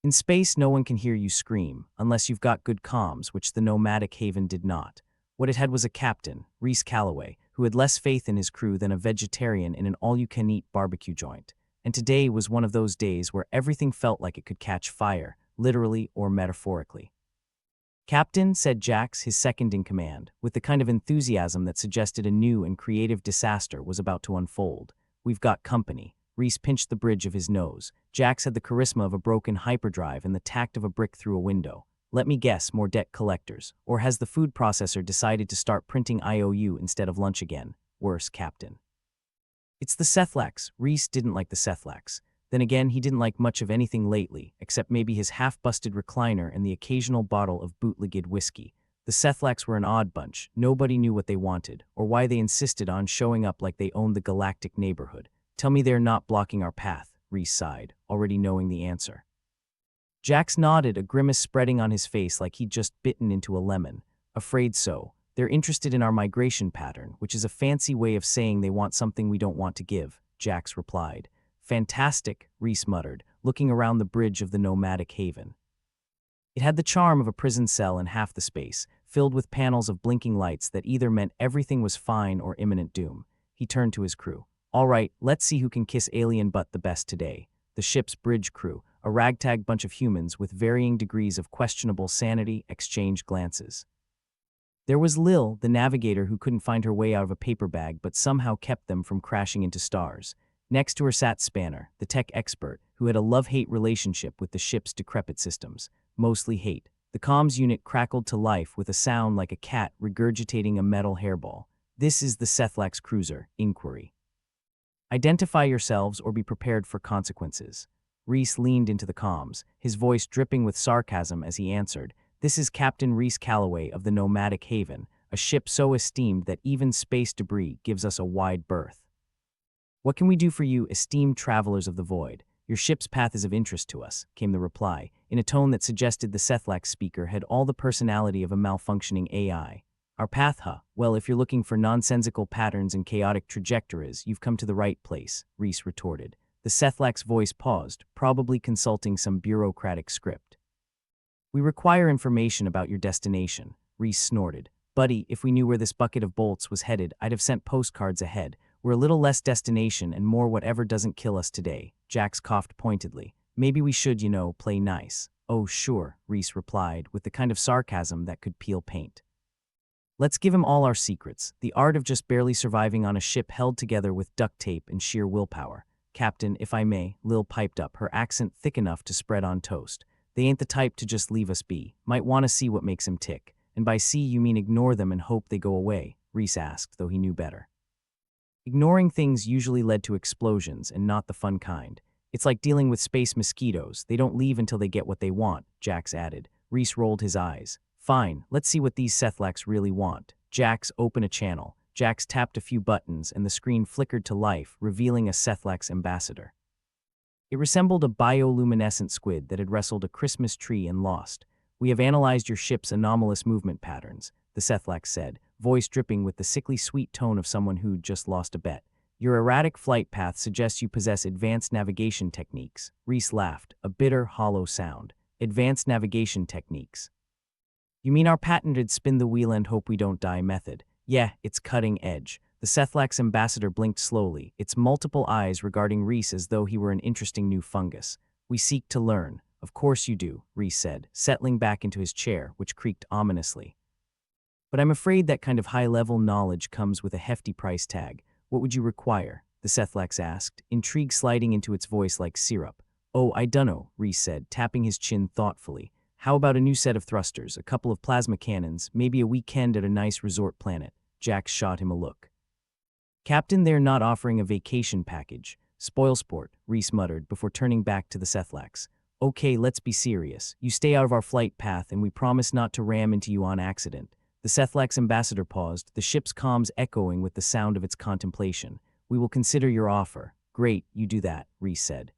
In space, no one can hear you scream, unless you've got good comms, which the nomadic haven did not. What it had was a captain, Reese Calloway, who had less faith in his crew than a vegetarian in an all-you-can-eat barbecue joint. And today was one of those days where everything felt like it could catch fire, literally or metaphorically. "Captain," said Jax, his second in command, with the kind of enthusiasm that suggested a new and creative disaster was about to unfold. "We've got company." Reese pinched the bridge of his nose. Jax had the charisma of a broken hyperdrive and the tact of a brick through a window. "Let me guess, more debt collectors. Or has the food processor decided to start printing IOU instead of lunch again? Worse, Captain." "It's the Sethlax." Reese didn't like the Sethlax. Then again, he didn't like much of anything lately, except maybe his half-busted recliner and the occasional bottle of bootlegged whiskey. The Sethlax were an odd bunch. Nobody knew what they wanted, or why they insisted on showing up like they owned the galactic neighborhood. "Tell me they're not blocking our path," Reese sighed, already knowing the answer. Jax nodded, a grimace spreading on his face like he'd just bitten into a lemon. "Afraid so. They're interested in our migration pattern, which is a fancy way of saying they want something we don't want to give," Jax replied. "Fantastic," Reese muttered, looking around the bridge of the nomadic haven. It had the charm of a prison cell in half the space, filled with panels of blinking lights that either meant everything was fine or imminent doom. He turned to his crew. "All right, let's see who can kiss alien butt the best today." The ship's bridge crew, a ragtag bunch of humans with varying degrees of questionable sanity, exchanged glances. There was Lil, the navigator who couldn't find her way out of a paper bag but somehow kept them from crashing into stars. Next to her sat Spanner, the tech expert, who had a love-hate relationship with the ship's decrepit systems. Mostly hate. The comms unit crackled to life with a sound like a cat regurgitating a metal hairball. "This is the Sethlax cruiser. Inquiry. Identify yourselves or be prepared for consequences." Reese leaned into the comms, his voice dripping with sarcasm as he answered. "This is Captain Reese Calloway of the Nomadic Haven, a ship so esteemed that even space debris gives us a wide berth. What can we do for you, esteemed travelers of the void? Your ship's path is of interest to us," came the reply, in a tone that suggested the Sethlax speaker had all the personality of a malfunctioning AI. "Our path, huh? Well, if you're looking for nonsensical patterns and chaotic trajectories, you've come to the right place," Reese retorted. The Sethlax voice paused, probably consulting some bureaucratic script. "We require information about your destination," Reese snorted. "Buddy, if we knew where this bucket of bolts was headed, I'd have sent postcards ahead. We're a little less destination and more whatever doesn't kill us today." Jax coughed pointedly. "Maybe we should, play nice." "Oh, sure," Reese replied, with the kind of sarcasm that could peel paint. "Let's give him all our secrets, the art of just barely surviving on a ship held together with duct tape and sheer willpower." "Captain, if I may," Lil piped up, her accent thick enough to spread on toast. "They ain't the type to just leave us be. Might want to see what makes him tick." "And by see you mean ignore them and hope they go away?" Reese asked, though he knew better. Ignoring things usually led to explosions, and not the fun kind. "It's like dealing with space mosquitoes. They don't leave until they get what they want," Jax added. Reese rolled his eyes. "Fine, let's see what these Sethlax really want." "Jax, open a channel." Jax tapped a few buttons, and the screen flickered to life, revealing a Sethlax ambassador. It resembled a bioluminescent squid that had wrestled a Christmas tree and lost. "We have analyzed your ship's anomalous movement patterns," the Sethlax said, voice dripping with the sickly sweet tone of someone who'd just lost a bet. "Your erratic flight path suggests you possess advanced navigation techniques." Reese laughed, a bitter, hollow sound. "Advanced navigation techniques? You mean our patented spin the wheel and hope we don't die method?" "Yeah, it's cutting edge." The Sethlax ambassador blinked slowly, its multiple eyes regarding Reese as though he were an interesting new fungus. "We seek to learn." "Of course you do," Reese said, settling back into his chair, which creaked ominously. "But I'm afraid that kind of high-level knowledge comes with a hefty price tag. What would you require?" the Sethlax asked, intrigue sliding into its voice like syrup. "Oh, I dunno," Reese said, tapping his chin thoughtfully. "How about a new set of thrusters, a couple of plasma cannons, maybe a weekend at a nice resort planet?" Jax shot him a look. "Captain, they're not offering a vacation package. Spoilsport," Reese muttered before turning back to the Sethlax. "Okay, let's be serious. You stay out of our flight path and we promise not to ram into you on accident." The Sethlax ambassador paused, the ship's comms echoing with the sound of its contemplation. "We will consider your offer." "Great, you do that," Reese said.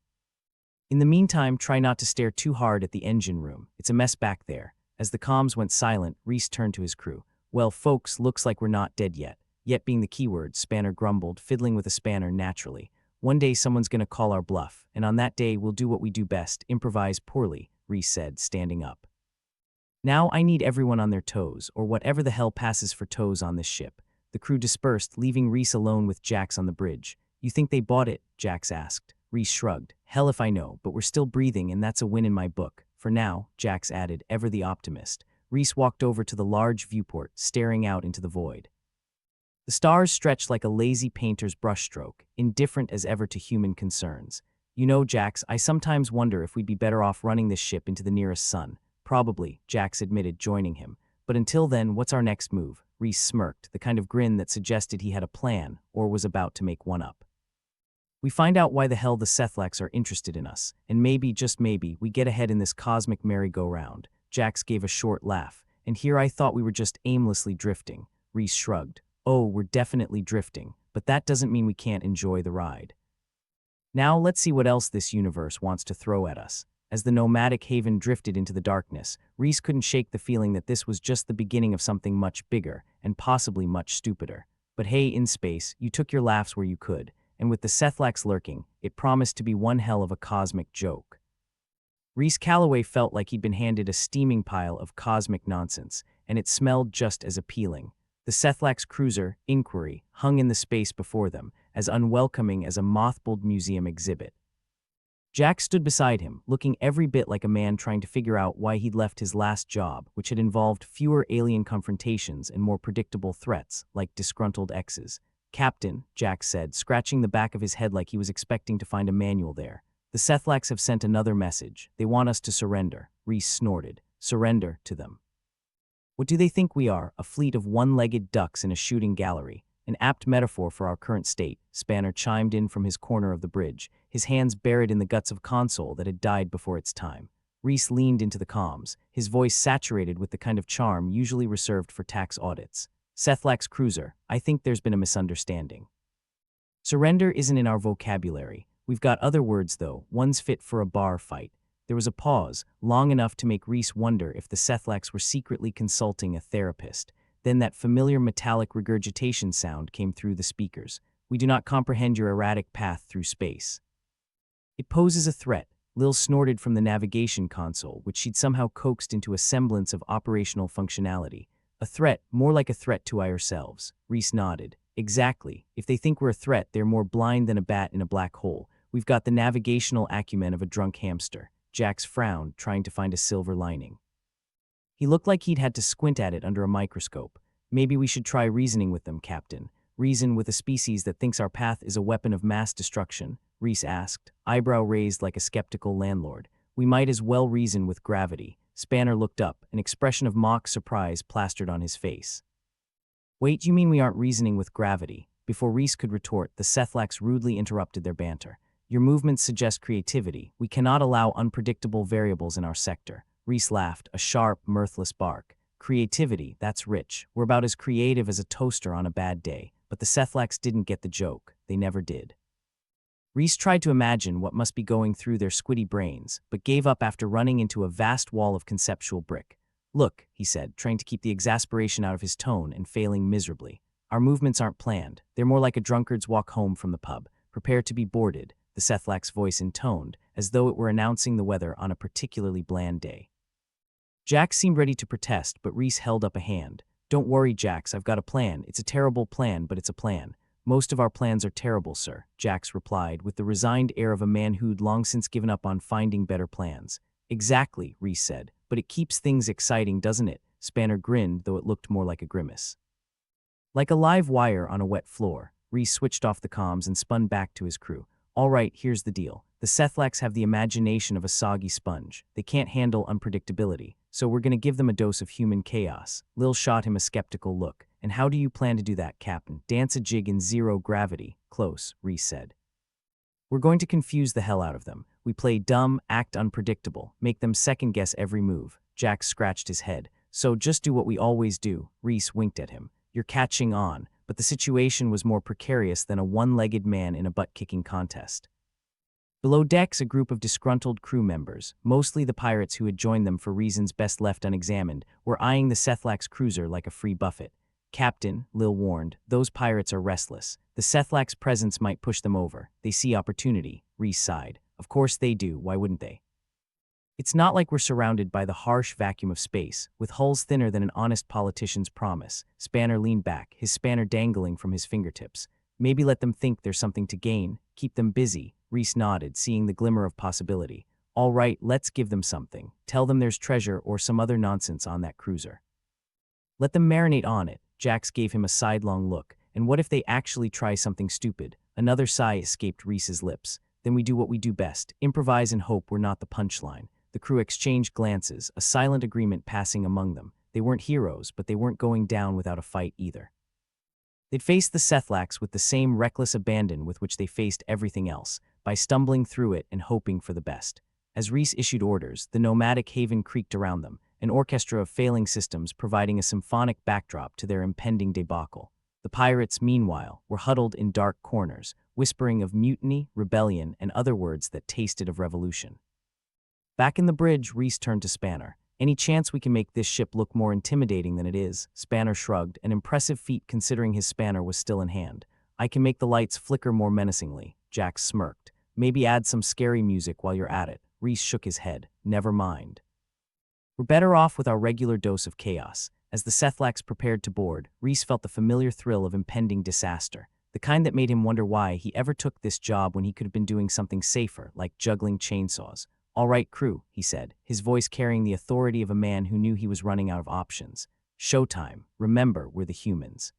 "In the meantime, try not to stare too hard at the engine room. It's a mess back there." As the comms went silent, Reese turned to his crew. "Well, folks, looks like we're not dead yet." Yet being the keyword, Spanner grumbled, fiddling with a spanner naturally. "One day someone's gonna call our bluff, and on that day we'll do what we do best, improvise poorly." Reese said, standing up. Now I need everyone on their toes, or whatever the hell passes for toes on this ship. The crew dispersed, leaving Reese alone with Jax on the bridge. You think they bought it? Jax asked. Reese shrugged. Hell if I know, but we're still breathing and that's a win in my book. For now, Jax added, ever the optimist. Reese walked over to the large viewport, staring out into the void. The stars stretched like a lazy painter's brushstroke, indifferent as ever to human concerns. You know, Jax, I sometimes wonder if we'd be better off running this ship into the nearest sun. Probably, Jax admitted, joining him. But until then, what's our next move? Reese smirked, the kind of grin that suggested he had a plan, or was about to make one up. We find out why the hell the Sethlax are interested in us, and maybe, just maybe, we get ahead in this cosmic merry-go-round. Jax gave a short laugh. And here I thought we were just aimlessly drifting. Reese shrugged. Oh, we're definitely drifting, but that doesn't mean we can't enjoy the ride. Now let's see what else this universe wants to throw at us. As the nomadic haven drifted into the darkness, Reese couldn't shake the feeling that this was just the beginning of something much bigger, and possibly much stupider. But hey, in space, you took your laughs where you could, and with the Sethlax lurking, it promised to be one hell of a cosmic joke. Reese Calloway felt like he'd been handed a steaming pile of cosmic nonsense, and it smelled just as appealing. The Sethlax cruiser, Inquiry, hung in the space before them, as unwelcoming as a mothballed museum exhibit. Jack stood beside him, looking every bit like a man trying to figure out why he'd left his last job, which had involved fewer alien confrontations and more predictable threats, like disgruntled exes. Captain, Jack said, scratching the back of his head like he was expecting to find a manual there. The Sethlax have sent another message. They want us to surrender. Reese snorted. Surrender to them. What do they think we are, a fleet of one-legged ducks in a shooting gallery? An apt metaphor for our current state, Spanner chimed in from his corner of the bridge, his hands buried in the guts of console that had died before its time. Reese leaned into the comms, his voice saturated with the kind of charm usually reserved for tax audits. Sethlax cruiser, I think there's been a misunderstanding. Surrender isn't in our vocabulary. We've got other words, though, one's fit for a bar fight. There was a pause, long enough to make Reese wonder if the Sethlax were secretly consulting a therapist. Then that familiar metallic regurgitation sound came through the speakers. We do not comprehend your erratic path through space. It poses a threat, Lil snorted from the navigation console, which she'd somehow coaxed into a semblance of operational functionality. A threat, more like a threat to ourselves. Reese nodded. Exactly. If they think we're a threat, they're more blind than a bat in a black hole. We've got the navigational acumen of a drunk hamster. Jax frowned, trying to find a silver lining. He looked like he'd had to squint at it under a microscope. Maybe we should try reasoning with them, Captain. Reason with a species that thinks our path is a weapon of mass destruction, Reese asked, eyebrow raised like a skeptical landlord. We might as well reason with gravity. Spanner looked up, an expression of mock surprise plastered on his face. Wait, you mean we aren't reasoning with gravity? Before Reese could retort, the Sethlax rudely interrupted their banter. Your movements suggest creativity. We cannot allow unpredictable variables in our sector. Reese laughed, a sharp, mirthless bark. Creativity, that's rich. We're about as creative as a toaster on a bad day. But the Sethlax didn't get the joke. They never did. Reese tried to imagine what must be going through their squiddy brains, but gave up after running into a vast wall of conceptual brick. Look, he said, trying to keep the exasperation out of his tone and failing miserably. Our movements aren't planned. They're more like a drunkard's walk home from the pub. Prepare to be boarded, the Sethlax voice intoned, as though it were announcing the weather on a particularly bland day. Jax seemed ready to protest, but Reese held up a hand. Don't worry, Jax, I've got a plan. It's a terrible plan, but it's a plan. Most of our plans are terrible, sir, Jax replied, with the resigned air of a man who'd long since given up on finding better plans. Exactly, Reese said, but it keeps things exciting, doesn't it? Spanner grinned, though it looked more like a grimace. Like a live wire on a wet floor, Reese switched off the comms and spun back to his crew. All right, here's the deal. The Sethlax have the imagination of a soggy sponge. They can't handle unpredictability, so we're going to give them a dose of human chaos. Lil shot him a skeptical look. And how do you plan to do that, Captain? Dance a jig in zero gravity. Close, Reese said. We're going to confuse the hell out of them. We play dumb, act unpredictable, make them second-guess every move. Jax scratched his head. So just do what we always do. Reese winked at him. You're catching on. But the situation was more precarious than a one-legged man in a butt-kicking contest. Below decks, a group of disgruntled crew members, mostly the pirates who had joined them for reasons best left unexamined, were eyeing the Sethlax cruiser like a free buffet. Captain, Lil warned, those pirates are restless. The Sethlax presence might push them over. They see opportunity, Reese sighed. Of course they do, why wouldn't they? It's not like we're surrounded by the harsh vacuum of space, with hulls thinner than an honest politician's promise. Spanner leaned back, his spanner dangling from his fingertips. Maybe let them think there's something to gain, keep them busy. Reese nodded, seeing the glimmer of possibility. All right, let's give them something. Tell them there's treasure or some other nonsense on that cruiser. Let them marinate on it. Jax gave him a sidelong look. And what if they actually try something stupid? Another sigh escaped Reese's lips. Then we do what we do best, improvise and hope we're not the punchline. The crew exchanged glances, a silent agreement passing among them. They weren't heroes, but they weren't going down without a fight either. They'd faced the Sethlax with the same reckless abandon with which they faced everything else, by stumbling through it and hoping for the best. As Reese issued orders, the nomadic haven creaked around them, an orchestra of failing systems providing a symphonic backdrop to their impending debacle. The pirates, meanwhile, were huddled in dark corners, whispering of mutiny, rebellion, and other words that tasted of revolution. Back in the bridge, Reese turned to Spanner. Any chance we can make this ship look more intimidating than it is? Spanner shrugged, an impressive feat considering his spanner was still in hand. I can make the lights flicker more menacingly. Jax smirked. Maybe add some scary music while you're at it. Reese shook his head. Never mind. We're better off with our regular dose of chaos. As the Sethlax prepared to board, Reese felt the familiar thrill of impending disaster, the kind that made him wonder why he ever took this job when he could have been doing something safer, like juggling chainsaws. All right, crew, he said, his voice carrying the authority of a man who knew he was running out of options. Showtime. Remember, we're the humans.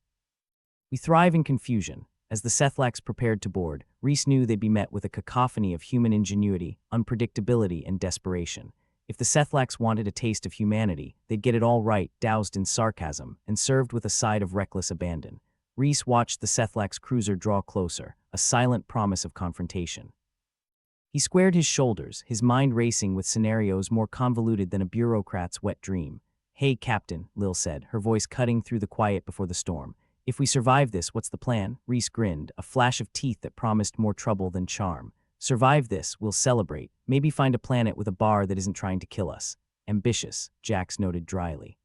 We thrive in confusion. As the Sethlax prepared to board, Reese knew they'd be met with a cacophony of human ingenuity, unpredictability, and desperation. If the Sethlax wanted a taste of humanity, they'd get it all right, doused in sarcasm, and served with a side of reckless abandon. Reese watched the Sethlax cruiser draw closer, a silent promise of confrontation. He squared his shoulders, his mind racing with scenarios more convoluted than a bureaucrat's wet dream. Hey, Captain, Lil said, her voice cutting through the quiet before the storm. If we survive this, what's the plan? Reese grinned, a flash of teeth that promised more trouble than charm. Survive this, we'll celebrate. Maybe find a planet with a bar that isn't trying to kill us. Ambitious, Jax noted dryly.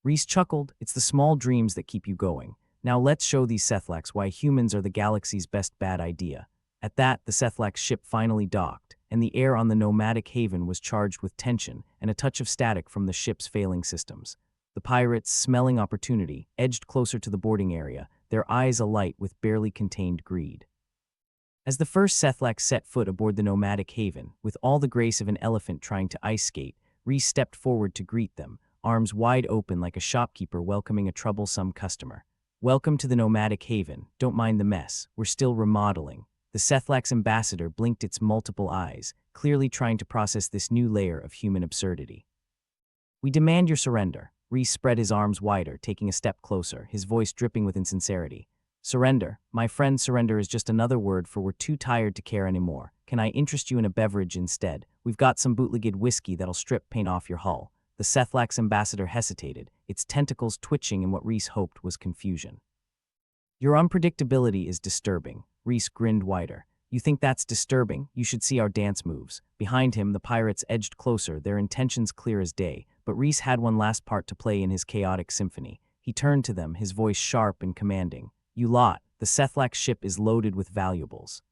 Reese chuckled. It's the small dreams that keep you going. Now let's show these Sethlax why humans are the galaxy's best bad idea. At that, the Sethlax ship finally docked, and the air on the nomadic haven was charged with tension and a touch of static from the ship's failing systems. The pirates, smelling opportunity, edged closer to the boarding area, their eyes alight with barely contained greed. As the first Sethlax set foot aboard the nomadic haven, with all the grace of an elephant trying to ice skate, Reese stepped forward to greet them, arms wide open like a shopkeeper welcoming a troublesome customer. Welcome to the nomadic haven. Don't mind the mess. We're still remodeling. The Sethlax ambassador blinked its multiple eyes, clearly trying to process this new layer of human absurdity. We demand your surrender. Reese spread his arms wider, taking a step closer, his voice dripping with insincerity. Surrender? My friend, surrender is just another word for we're too tired to care anymore. Can I interest you in a beverage instead? We've got some bootlegged whiskey that'll strip paint off your hull. The Sethlax ambassador hesitated, its tentacles twitching in what Reese hoped was confusion. Your unpredictability is disturbing. Reese grinned wider. You think that's disturbing? You should see our dance moves. Behind him, the pirates edged closer, their intentions clear as day, but Reese had one last part to play in his chaotic symphony. He turned to them, his voice sharp and commanding. You lot, the Sethlax ship is loaded with valuables.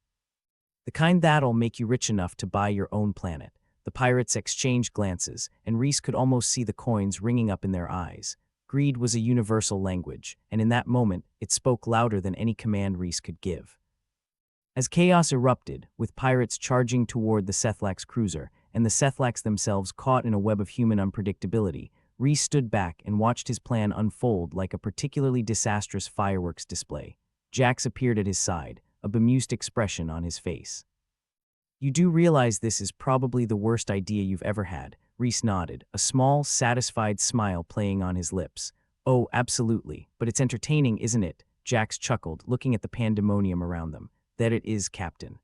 The kind that'll make you rich enough to buy your own planet. The pirates exchanged glances, and Reese could almost see the coins ringing up in their eyes. Greed was a universal language, and in that moment, it spoke louder than any command Reese could give. As chaos erupted, with pirates charging toward the Sethlax cruiser, and the Sethlax themselves caught in a web of human unpredictability, Reese stood back and watched his plan unfold like a particularly disastrous fireworks display. Jax appeared at his side, a bemused expression on his face. You do realize this is probably the worst idea you've ever had? Reese nodded, a small, satisfied smile playing on his lips. Oh, absolutely, but it's entertaining, isn't it? Jax chuckled, looking at the pandemonium around them. That it is, Captain.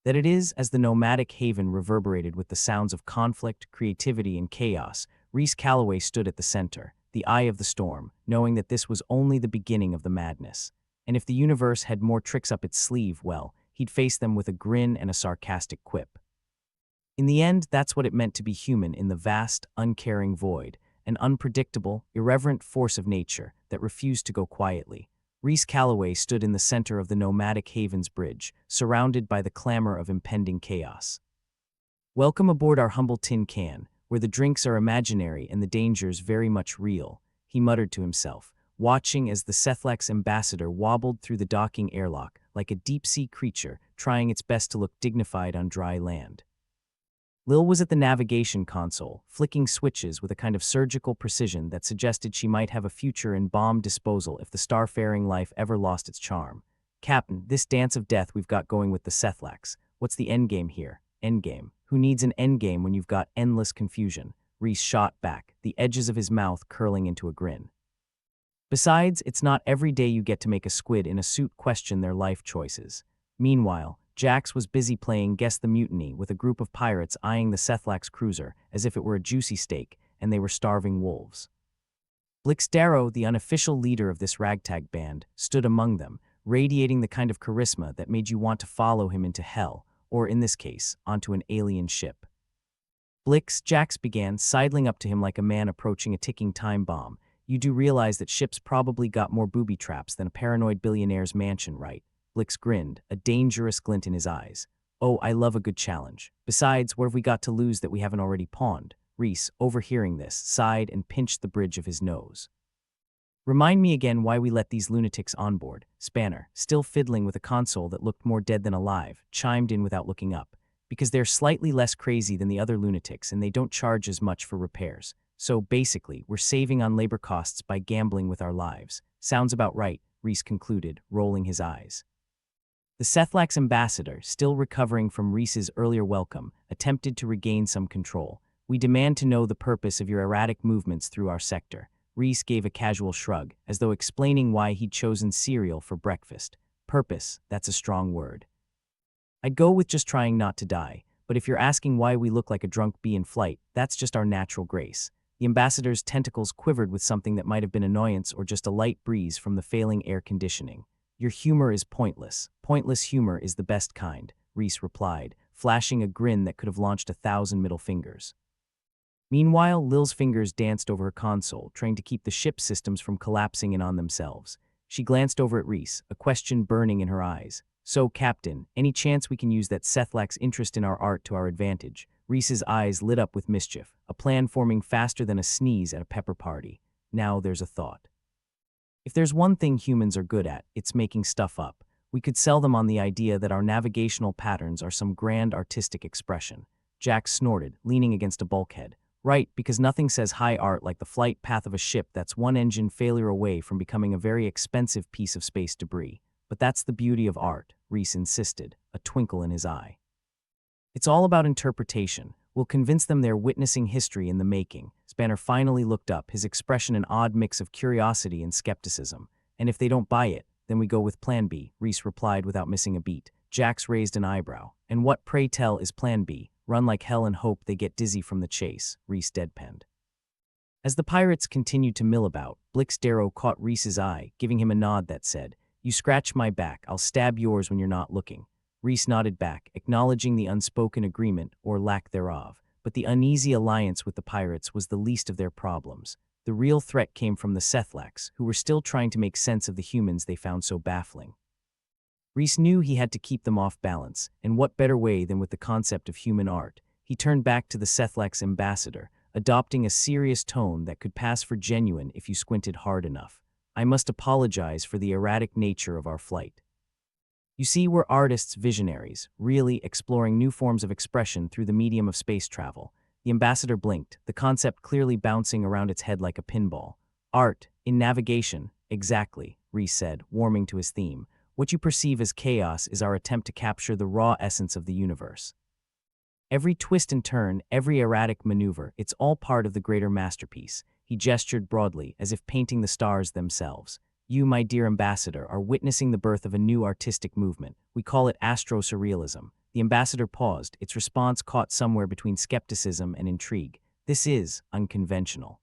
That it is, as the nomadic haven reverberated with the sounds of conflict, creativity, and chaos, Reese Calloway stood at the center, the eye of the storm, knowing that this was only the beginning of the madness. And if the universe had more tricks up its sleeve, well, he'd face them with a grin and a sarcastic quip. In the end, that's what it meant to be human in the vast, uncaring void, an unpredictable, irreverent force of nature that refused to go quietly. Reese Calloway stood in the center of the nomadic haven's bridge, surrounded by the clamor of impending chaos. Welcome aboard our humble tin can, where the drinks are imaginary and the dangers very much real, he muttered to himself, watching as the Sethlax ambassador wobbled through the docking airlock like a deep-sea creature trying its best to look dignified on dry land. Lil was at the navigation console, flicking switches with a kind of surgical precision that suggested she might have a future in bomb disposal if the starfaring life ever lost its charm. Captain, this dance of death we've got going with the Sethlax. What's the endgame here? Endgame. Who needs an endgame when you've got endless confusion? Reese shot back, the edges of his mouth curling into a grin. Besides, it's not every day you get to make a squid in a suit question their life choices. Meanwhile, Jax was busy playing Guess the Mutiny with a group of pirates eyeing the Sethlax cruiser as if it were a juicy steak and they were starving wolves. Blixdarrow, the unofficial leader of this ragtag band, stood among them, radiating the kind of charisma that made you want to follow him into hell, or in this case, onto an alien ship. Jax began, sidling up to him like a man approaching a ticking time bomb. You do realize that ships probably got more booby traps than a paranoid billionaire's mansion, right? Blix grinned, a dangerous glint in his eyes. Oh, I love a good challenge. Besides, what have we got to lose that we haven't already pawned? Reese, overhearing this, sighed and pinched the bridge of his nose. Remind me again why we let these lunatics on board. Spanner, still fiddling with a console that looked more dead than alive, chimed in without looking up. Because they're slightly less crazy than the other lunatics and they don't charge as much for repairs. So basically, we're saving on labor costs by gambling with our lives. Sounds about right, Reese concluded, rolling his eyes. The Sethlax ambassador, still recovering from Reese's earlier welcome, attempted to regain some control. We demand to know the purpose of your erratic movements through our sector. Reese gave a casual shrug, as though explaining why he'd chosen cereal for breakfast. Purpose, that's a strong word. I'd go with just trying not to die, but if you're asking why we look like a drunk bee in flight, that's just our natural grace. The ambassador's tentacles quivered with something that might have been annoyance or just a light breeze from the failing air conditioning. Your humor is pointless. Pointless humor is the best kind, Reese replied, flashing a grin that could have launched 1,000 middle fingers. Meanwhile, Lil's fingers danced over her console, trying to keep the ship systems from collapsing in on themselves. She glanced over at Reese, a question burning in her eyes. So, Captain, any chance we can use that Sethlax interest in our art to our advantage? Reese's eyes lit up with mischief, a plan forming faster than a sneeze at a pepper party. Now there's a thought. If there's one thing humans are good at, it's making stuff up. We could sell them on the idea that our navigational patterns are some grand artistic expression. Jack snorted, leaning against a bulkhead. Right, because nothing says high art like the flight path of a ship that's one engine failure away from becoming a very expensive piece of space debris. But that's the beauty of art, Reese insisted, a twinkle in his eye. It's all about interpretation. We'll convince them they're witnessing history in the making. Spanner finally looked up, his expression an odd mix of curiosity and skepticism. And if they don't buy it, then we go with Plan B, Reese replied without missing a beat. Jax raised an eyebrow. And what, pray tell, is Plan B? Run like hell and hope they get dizzy from the chase, Reese deadpanned. As the pirates continued to mill about, Blixdarrow caught Reese's eye, giving him a nod that said, "You scratch my back, I'll stab yours when you're not looking." Reese nodded back, acknowledging the unspoken agreement, or lack thereof. But the uneasy alliance with the pirates was the least of their problems. The real threat came from the Sethlax, who were still trying to make sense of the humans they found so baffling. Reese knew he had to keep them off balance, and what better way than with the concept of human art? He turned back to the Sethlax ambassador, adopting a serious tone that could pass for genuine if you squinted hard enough. "I must apologize for the erratic nature of our flight. You see, we're artists, visionaries, really exploring new forms of expression through the medium of space travel." The ambassador blinked, the concept clearly bouncing around its head like a pinball. "Art, in navigation, exactly," Reese said, warming to his theme. "What you perceive as chaos is our attempt to capture the raw essence of the universe. Every twist and turn, every erratic maneuver, it's all part of the greater masterpiece." He gestured broadly, as if painting the stars themselves. "You, my dear ambassador, are witnessing the birth of a new artistic movement. We call it astro-surrealism." The ambassador paused, its response caught somewhere between skepticism and intrigue. "This is unconventional.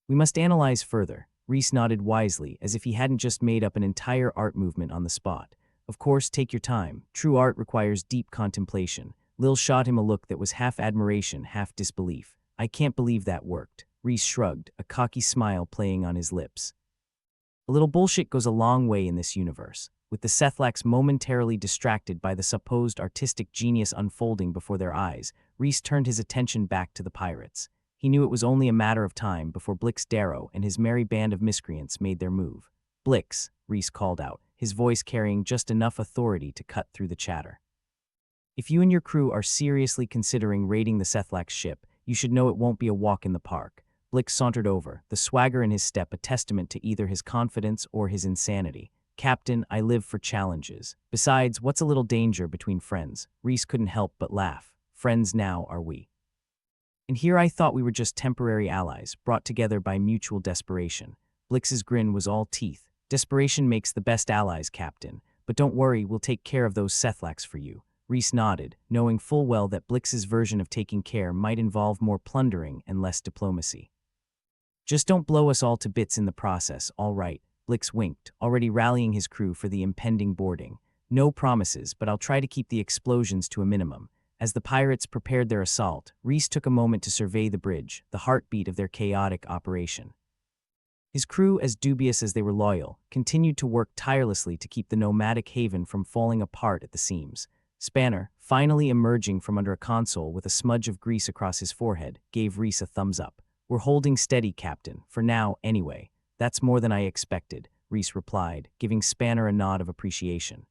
We must analyze further." Reese nodded wisely, as if he hadn't just made up an entire art movement on the spot. "Of course, take your time. True art requires deep contemplation." Lil shot him a look that was half admiration, half disbelief. "I can't believe that worked." Reese shrugged, a cocky smile playing on his lips. "A little bullshit goes a long way in this universe. with the Sethlacs momentarily distracted by the supposed artistic genius unfolding before their eyes. Reese turned his attention back to the pirates. He knew it was only a matter of time before Blix Darrow and his merry band of miscreants made their move. "Blix," Reese called out, his voice carrying just enough authority to cut through the chatter. "If you and your crew are seriously considering raiding the Sethlacs ship, you should know it won't be a walk in the park." Blix sauntered over, the swagger in his step a testament to either his confidence or his insanity. "Captain, I live for challenges. Besides, what's a little danger between friends?" Reese couldn't help but laugh. "Friends now, are we? And here I thought we were just temporary allies, brought together by mutual desperation." Blix's grin was all teeth. "Desperation makes the best allies, Captain. But don't worry, we'll take care of those Sethlacs for you." Reese nodded, knowing full well that Blix's version of taking care might involve more plundering and less diplomacy. "Just don't blow us all to bits in the process, all right?" Blix winked, already rallying his crew for the impending boarding. "No promises, but I'll try to keep the explosions to a minimum." As the pirates prepared their assault, Reese took a moment to survey the bridge, the heartbeat of their chaotic operation. His crew, as dubious as they were loyal, continued to work tirelessly to keep the nomadic haven from falling apart at the seams. Spanner, finally emerging from under a console with a smudge of grease across his forehead, gave Reese a thumbs up. "We're holding steady, Captain, for now, anyway." "That's more than I expected," Reese replied, giving Spanner a nod of appreciation.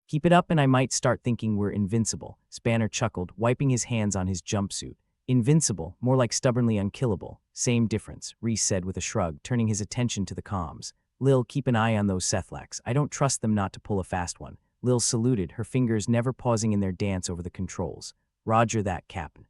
"Keep it up and I might start thinking we're invincible," Spanner chuckled, wiping his hands on his jumpsuit. "Invincible, more like stubbornly unkillable. Same difference," Reese said with a shrug, turning his attention to the comms. "Lil, keep an eye on those Sethlacs. I don't trust them not to pull a fast one." Lil saluted, her fingers never pausing in their dance over the controls. "Roger that, Captain.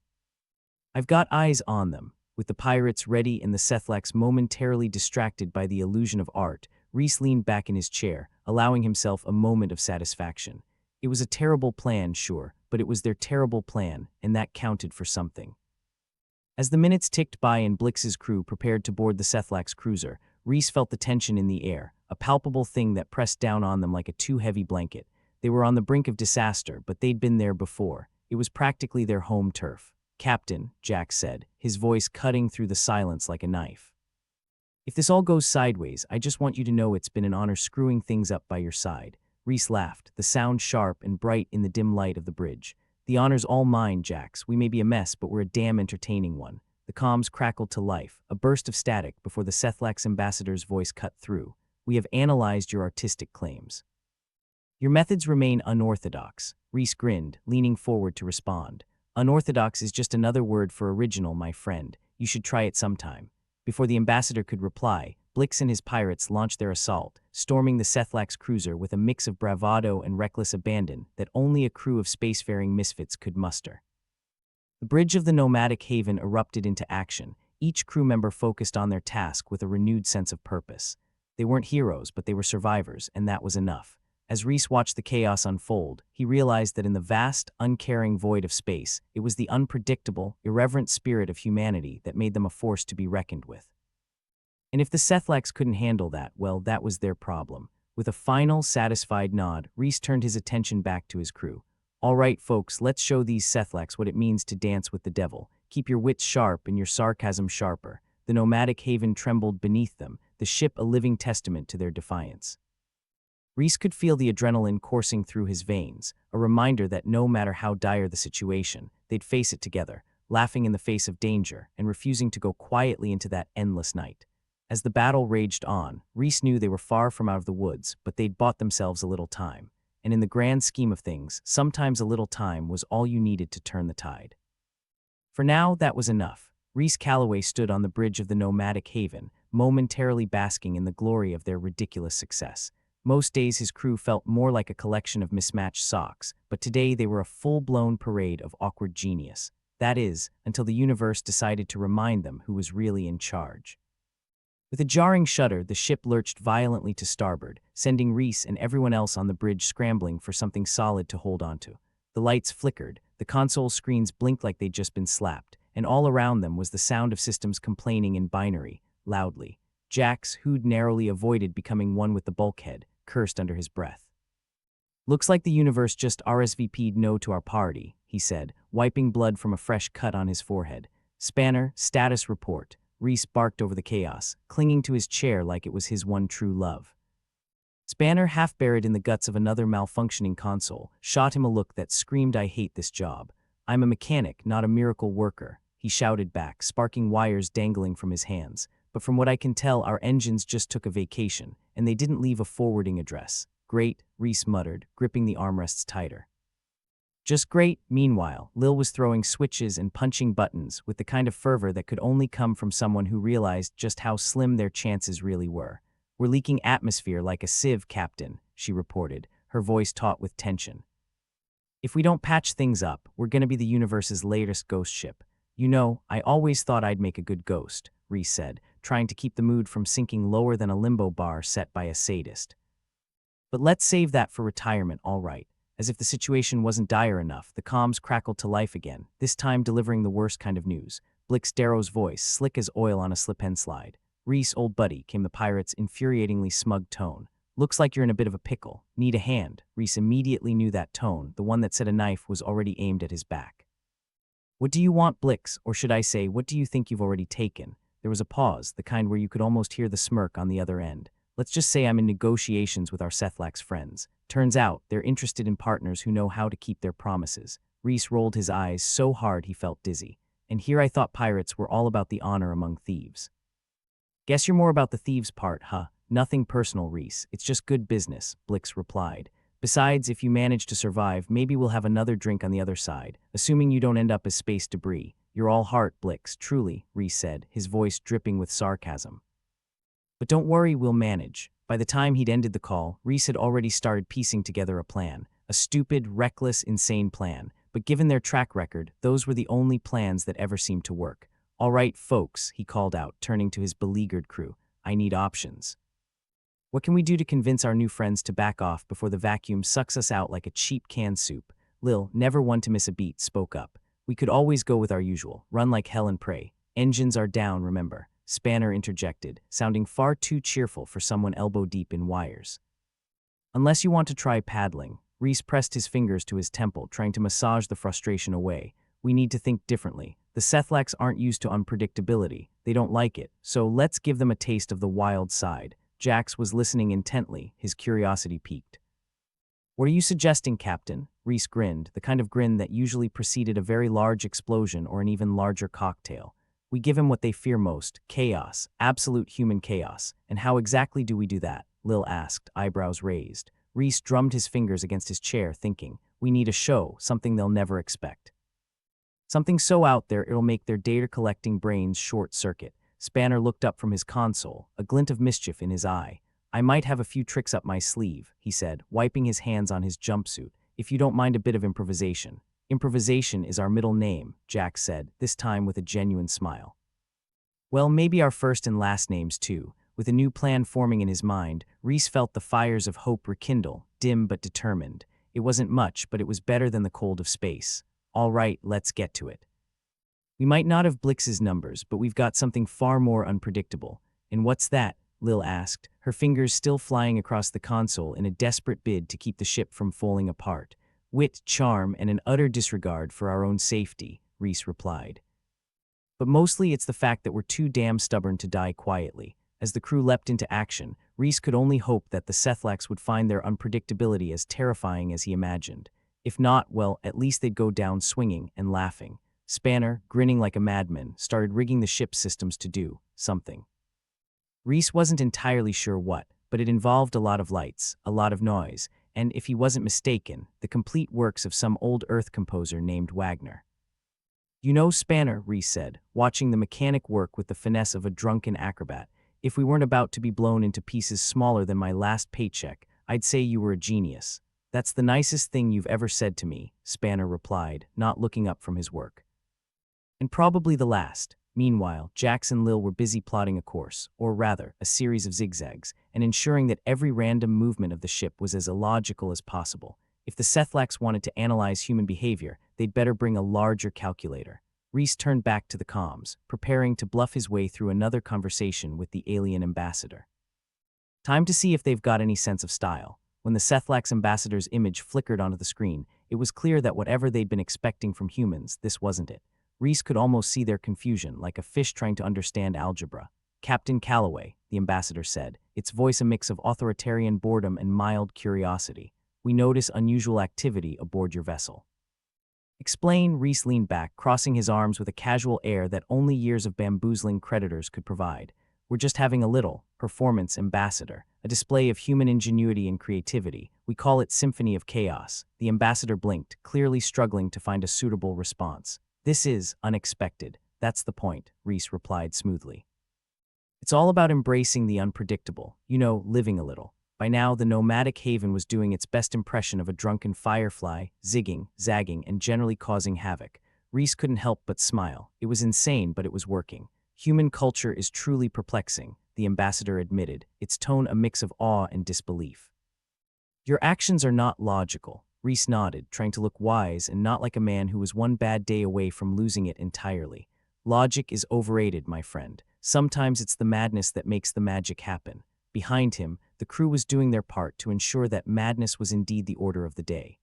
I've got eyes on them." With the pirates ready and the Sethlacs momentarily distracted by the illusion of art, Reese leaned back in his chair, allowing himself a moment of satisfaction. It was a terrible plan, sure, but it was their terrible plan, and that counted for something. As the minutes ticked by and Blix's crew prepared to board the Sethlacs cruiser, Reese felt the tension in the air, a palpable thing that pressed down on them like a too heavy blanket. They were on the brink of disaster, but they'd been there before. It was practically their home turf. "Captain," Jack said, his voice cutting through the silence like a knife. "If this all goes sideways, I just want you to know it's been an honor screwing things up by your side." Reese laughed, the sound sharp and bright in the dim light of the bridge. "The honor's all mine, Jax. We may be a mess, but we're a damn entertaining one." The comms crackled to life, a burst of static before the Sethlacs ambassador's voice cut through. "We have analyzed your artistic claims. Your methods remain unorthodox." Reese grinned, leaning forward to respond. "Unorthodox is just another word for original, my friend. You should try it sometime." Before the ambassador could reply, Blix and his pirates launched their assault, storming the Sethlacs cruiser with a mix of bravado and reckless abandon that only a crew of spacefaring misfits could muster. The bridge of the nomadic haven erupted into action, each crew member focused on their task with a renewed sense of purpose. They weren't heroes, but they were survivors, and that was enough. As Reese watched the chaos unfold, he realized that in the vast, uncaring void of space, it was the unpredictable, irreverent spirit of humanity that made them a force to be reckoned with. And if the Sethlacs couldn't handle that, well, that was their problem. With a final, satisfied nod, Reese turned his attention back to his crew. "All right, folks, let's show these Sethlacs what it means to dance with the devil. Keep your wits sharp and your sarcasm sharper." The nomadic haven trembled beneath them, the ship a living testament to their defiance. Reese could feel the adrenaline coursing through his veins, a reminder that no matter how dire the situation, they'd face it together, laughing in the face of danger and refusing to go quietly into that endless night. As the battle raged on, Reese knew they were far from out of the woods, but they'd bought themselves a little time. And in the grand scheme of things, sometimes a little time was all you needed to turn the tide. For now, that was enough. Reese Calloway stood on the bridge of the nomadic haven, momentarily basking in the glory of their ridiculous success. Most days his crew felt more like a collection of mismatched socks, but today they were a full-blown parade of awkward genius. That is, until the universe decided to remind them who was really in charge. With a jarring shudder, the ship lurched violently to starboard, sending Reese and everyone else on the bridge scrambling for something solid to hold onto. The lights flickered, the console screens blinked like they'd just been slapped, and all around them was the sound of systems complaining in binary, loudly. Jax, who'd narrowly avoided becoming one with the bulkhead, cursed under his breath. "Looks like the universe just RSVP'd no to our party," he said, wiping blood from a fresh cut on his forehead. "Spanner, status report." Reese barked over the chaos, clinging to his chair like it was his one true love. Spanner, half buried in the guts of another malfunctioning console, shot him a look that screamed, "I hate this job. I'm a mechanic, not a miracle worker," he shouted back, sparking wires dangling from his hands. "But from what I can tell, our engines just took a vacation, and they didn't leave a forwarding address." "Great," Reese muttered, gripping the armrests tighter. Just great. Meanwhile, Lil was throwing switches and punching buttons with the kind of fervor that could only come from someone who realized just how slim their chances really were. "We're leaking atmosphere like a sieve, Captain," she reported, her voice taut with tension. "If we don't patch things up, we're gonna be the universe's latest ghost ship." "You know, I always thought I'd make a good ghost," Reese said, trying to keep the mood from sinking lower than a limbo bar set by a sadist. "But let's save that for retirement, all right." As if the situation wasn't dire enough, the comms crackled to life again, this time delivering the worst kind of news. Blix Darrow's voice, slick as oil on a slip-end slide. "Reese, old buddy," came the pirate's infuriatingly smug tone. "Looks like you're in a bit of a pickle. Need a hand?" Reese immediately knew that tone, the one that said a knife was already aimed at his back. "What do you want, Blix? Or should I say, what do you think you've already taken?" There was a pause, the kind where you could almost hear the smirk on the other end. "Let's just say I'm in negotiations with our Sethlax friends. Turns out, they're interested in partners who know how to keep their promises." Reese rolled his eyes so hard he felt dizzy. "And here I thought pirates were all about the honor among thieves." "Guess you're more about the thieves part, huh?" "Nothing personal, Reese. It's just good business," Blix replied. "Besides, if you manage to survive, maybe we'll have another drink on the other side, assuming you don't end up as space debris." "You're all heart, Blix, truly," Reese said, his voice dripping with sarcasm. "But don't worry, we'll manage." By the time he'd ended the call, Reese had already started piecing together a plan. A stupid, reckless, insane plan. But given their track record, those were the only plans that ever seemed to work. "All right, folks," he called out, turning to his beleaguered crew. "I need options. What can we do to convince our new friends to back off before the vacuum sucks us out like a cheap canned soup?" Lil, never one to miss a beat, spoke up. "We could always go with our usual, run like hell and pray. Engines are down, remember." Spanner interjected, sounding far too cheerful for someone elbow-deep in wires. "Unless you want to try paddling." Reese pressed his fingers to his temple, trying to massage the frustration away. "We need to think differently. The Sethlax aren't used to unpredictability. They don't like it, so let's give them a taste of the wild side." Jax was listening intently, his curiosity piqued. "What are you suggesting, Captain?" Reese grinned, the kind of grin that usually preceded a very large explosion or an even larger cocktail. "We give him what they fear most, chaos, absolute human chaos. And how exactly do we do that?" Lil asked, eyebrows raised. Reese drummed his fingers against his chair, thinking, "We need a show, something they'll never expect. Something so out there it'll make their data-collecting brains short-circuit." Spanner looked up from his console, a glint of mischief in his eye. "I might have a few tricks up my sleeve," he said, wiping his hands on his jumpsuit, "if you don't mind a bit of improvisation." "Improvisation is our middle name," Jack said, this time with a genuine smile. "Well, maybe our first and last names too." With a new plan forming in his mind, Reese felt the fires of hope rekindle, dim but determined. It wasn't much, but it was better than the cold of space. "All right, let's get to it. We might not have Blix's numbers, but we've got something far more unpredictable." "And what's that?" Lil asked, her fingers still flying across the console in a desperate bid to keep the ship from falling apart. "Wit, charm, and an utter disregard for our own safety," Reese replied. "But mostly it's the fact that we're too damn stubborn to die quietly." As the crew leapt into action, Reese could only hope that the Sethlax would find their unpredictability as terrifying as he imagined. If not, well, at least they'd go down swinging and laughing. Spanner, grinning like a madman, started rigging the ship's systems to do something. Reese wasn't entirely sure what, but it involved a lot of lights, a lot of noise, and, if he wasn't mistaken, the complete works of some old Earth composer named Wagner. "You know, Spanner," Reese said, watching the mechanic work with the finesse of a drunken acrobat, "if we weren't about to be blown into pieces smaller than my last paycheck, I'd say you were a genius." "That's the nicest thing you've ever said to me," Spanner replied, not looking up from his work. "And probably the last." Meanwhile, Jax and Lil were busy plotting a course, or rather, a series of zigzags, and ensuring that every random movement of the ship was as illogical as possible. If the Sethlax wanted to analyze human behavior, they'd better bring a larger calculator. Reese turned back to the comms, preparing to bluff his way through another conversation with the alien ambassador. Time to see if they've got any sense of style. When the Sethlax ambassador's image flickered onto the screen, it was clear that whatever they'd been expecting from humans, this wasn't it. Reese could almost see their confusion, like a fish trying to understand algebra. "Captain Calloway," the ambassador said, its voice a mix of authoritarian boredom and mild curiosity. "We notice unusual activity aboard your vessel." "Explain," Reese leaned back, crossing his arms with a casual air that only years of bamboozling creditors could provide. "We're just having a little performance, ambassador, a display of human ingenuity and creativity. We call it Symphony of Chaos." The ambassador blinked, clearly struggling to find a suitable response. "This is unexpected. That's the point," Reese replied smoothly. "It's all about embracing the unpredictable, living a little." By now, the nomadic haven was doing its best impression of a drunken firefly, zigging, zagging, and generally causing havoc. Reese couldn't help but smile. It was insane, but it was working. "Human culture is truly perplexing," the ambassador admitted, its tone a mix of awe and disbelief. "Your actions are not logical," Reese nodded, trying to look wise and not like a man who was one bad day away from losing it entirely. "Logic is overrated, my friend. Sometimes it's the madness that makes the magic happen." Behind him, the crew was doing their part to ensure that madness was indeed the order of the day.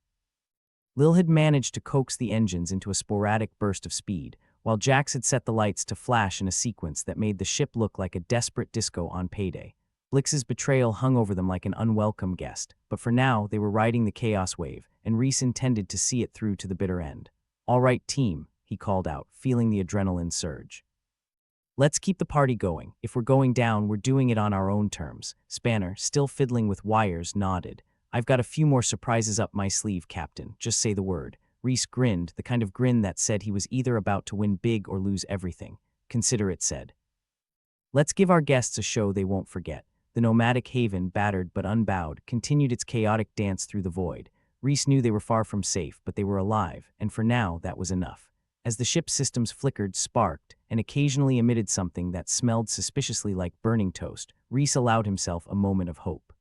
Lil had managed to coax the engines into a sporadic burst of speed, while Jax had set the lights to flash in a sequence that made the ship look like a desperate disco on payday. Blix's betrayal hung over them like an unwelcome guest, but for now they were riding the chaos wave, and Reese intended to see it through to the bitter end. "All right, team," he called out, feeling the adrenaline surge. "Let's keep the party going. If we're going down, we're doing it on our own terms." Spanner, still fiddling with wires, nodded. "I've got a few more surprises up my sleeve, Captain. Just say the word." Reese grinned, the kind of grin that said he was either about to win big or lose everything. "Considerate said. "Let's give our guests a show they won't forget." The nomadic haven, battered but unbowed, continued its chaotic dance through the void. Reese knew they were far from safe, but they were alive, and for now that was enough. As the ship's systems flickered, sparked, and occasionally emitted something that smelled suspiciously like burning toast, Reese allowed himself a moment of hope.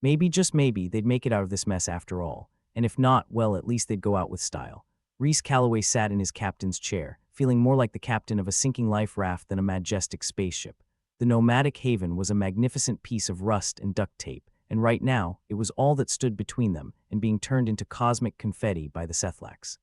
Maybe, just maybe, they'd make it out of this mess after all. And if not, well, at least they'd go out with style. Reese Calloway sat in his captain's chair, feeling more like the captain of a sinking life raft than a majestic spaceship. The nomadic haven was a magnificent piece of rust and duct tape, and right now, it was all that stood between them and being turned into cosmic confetti by the Sethlax.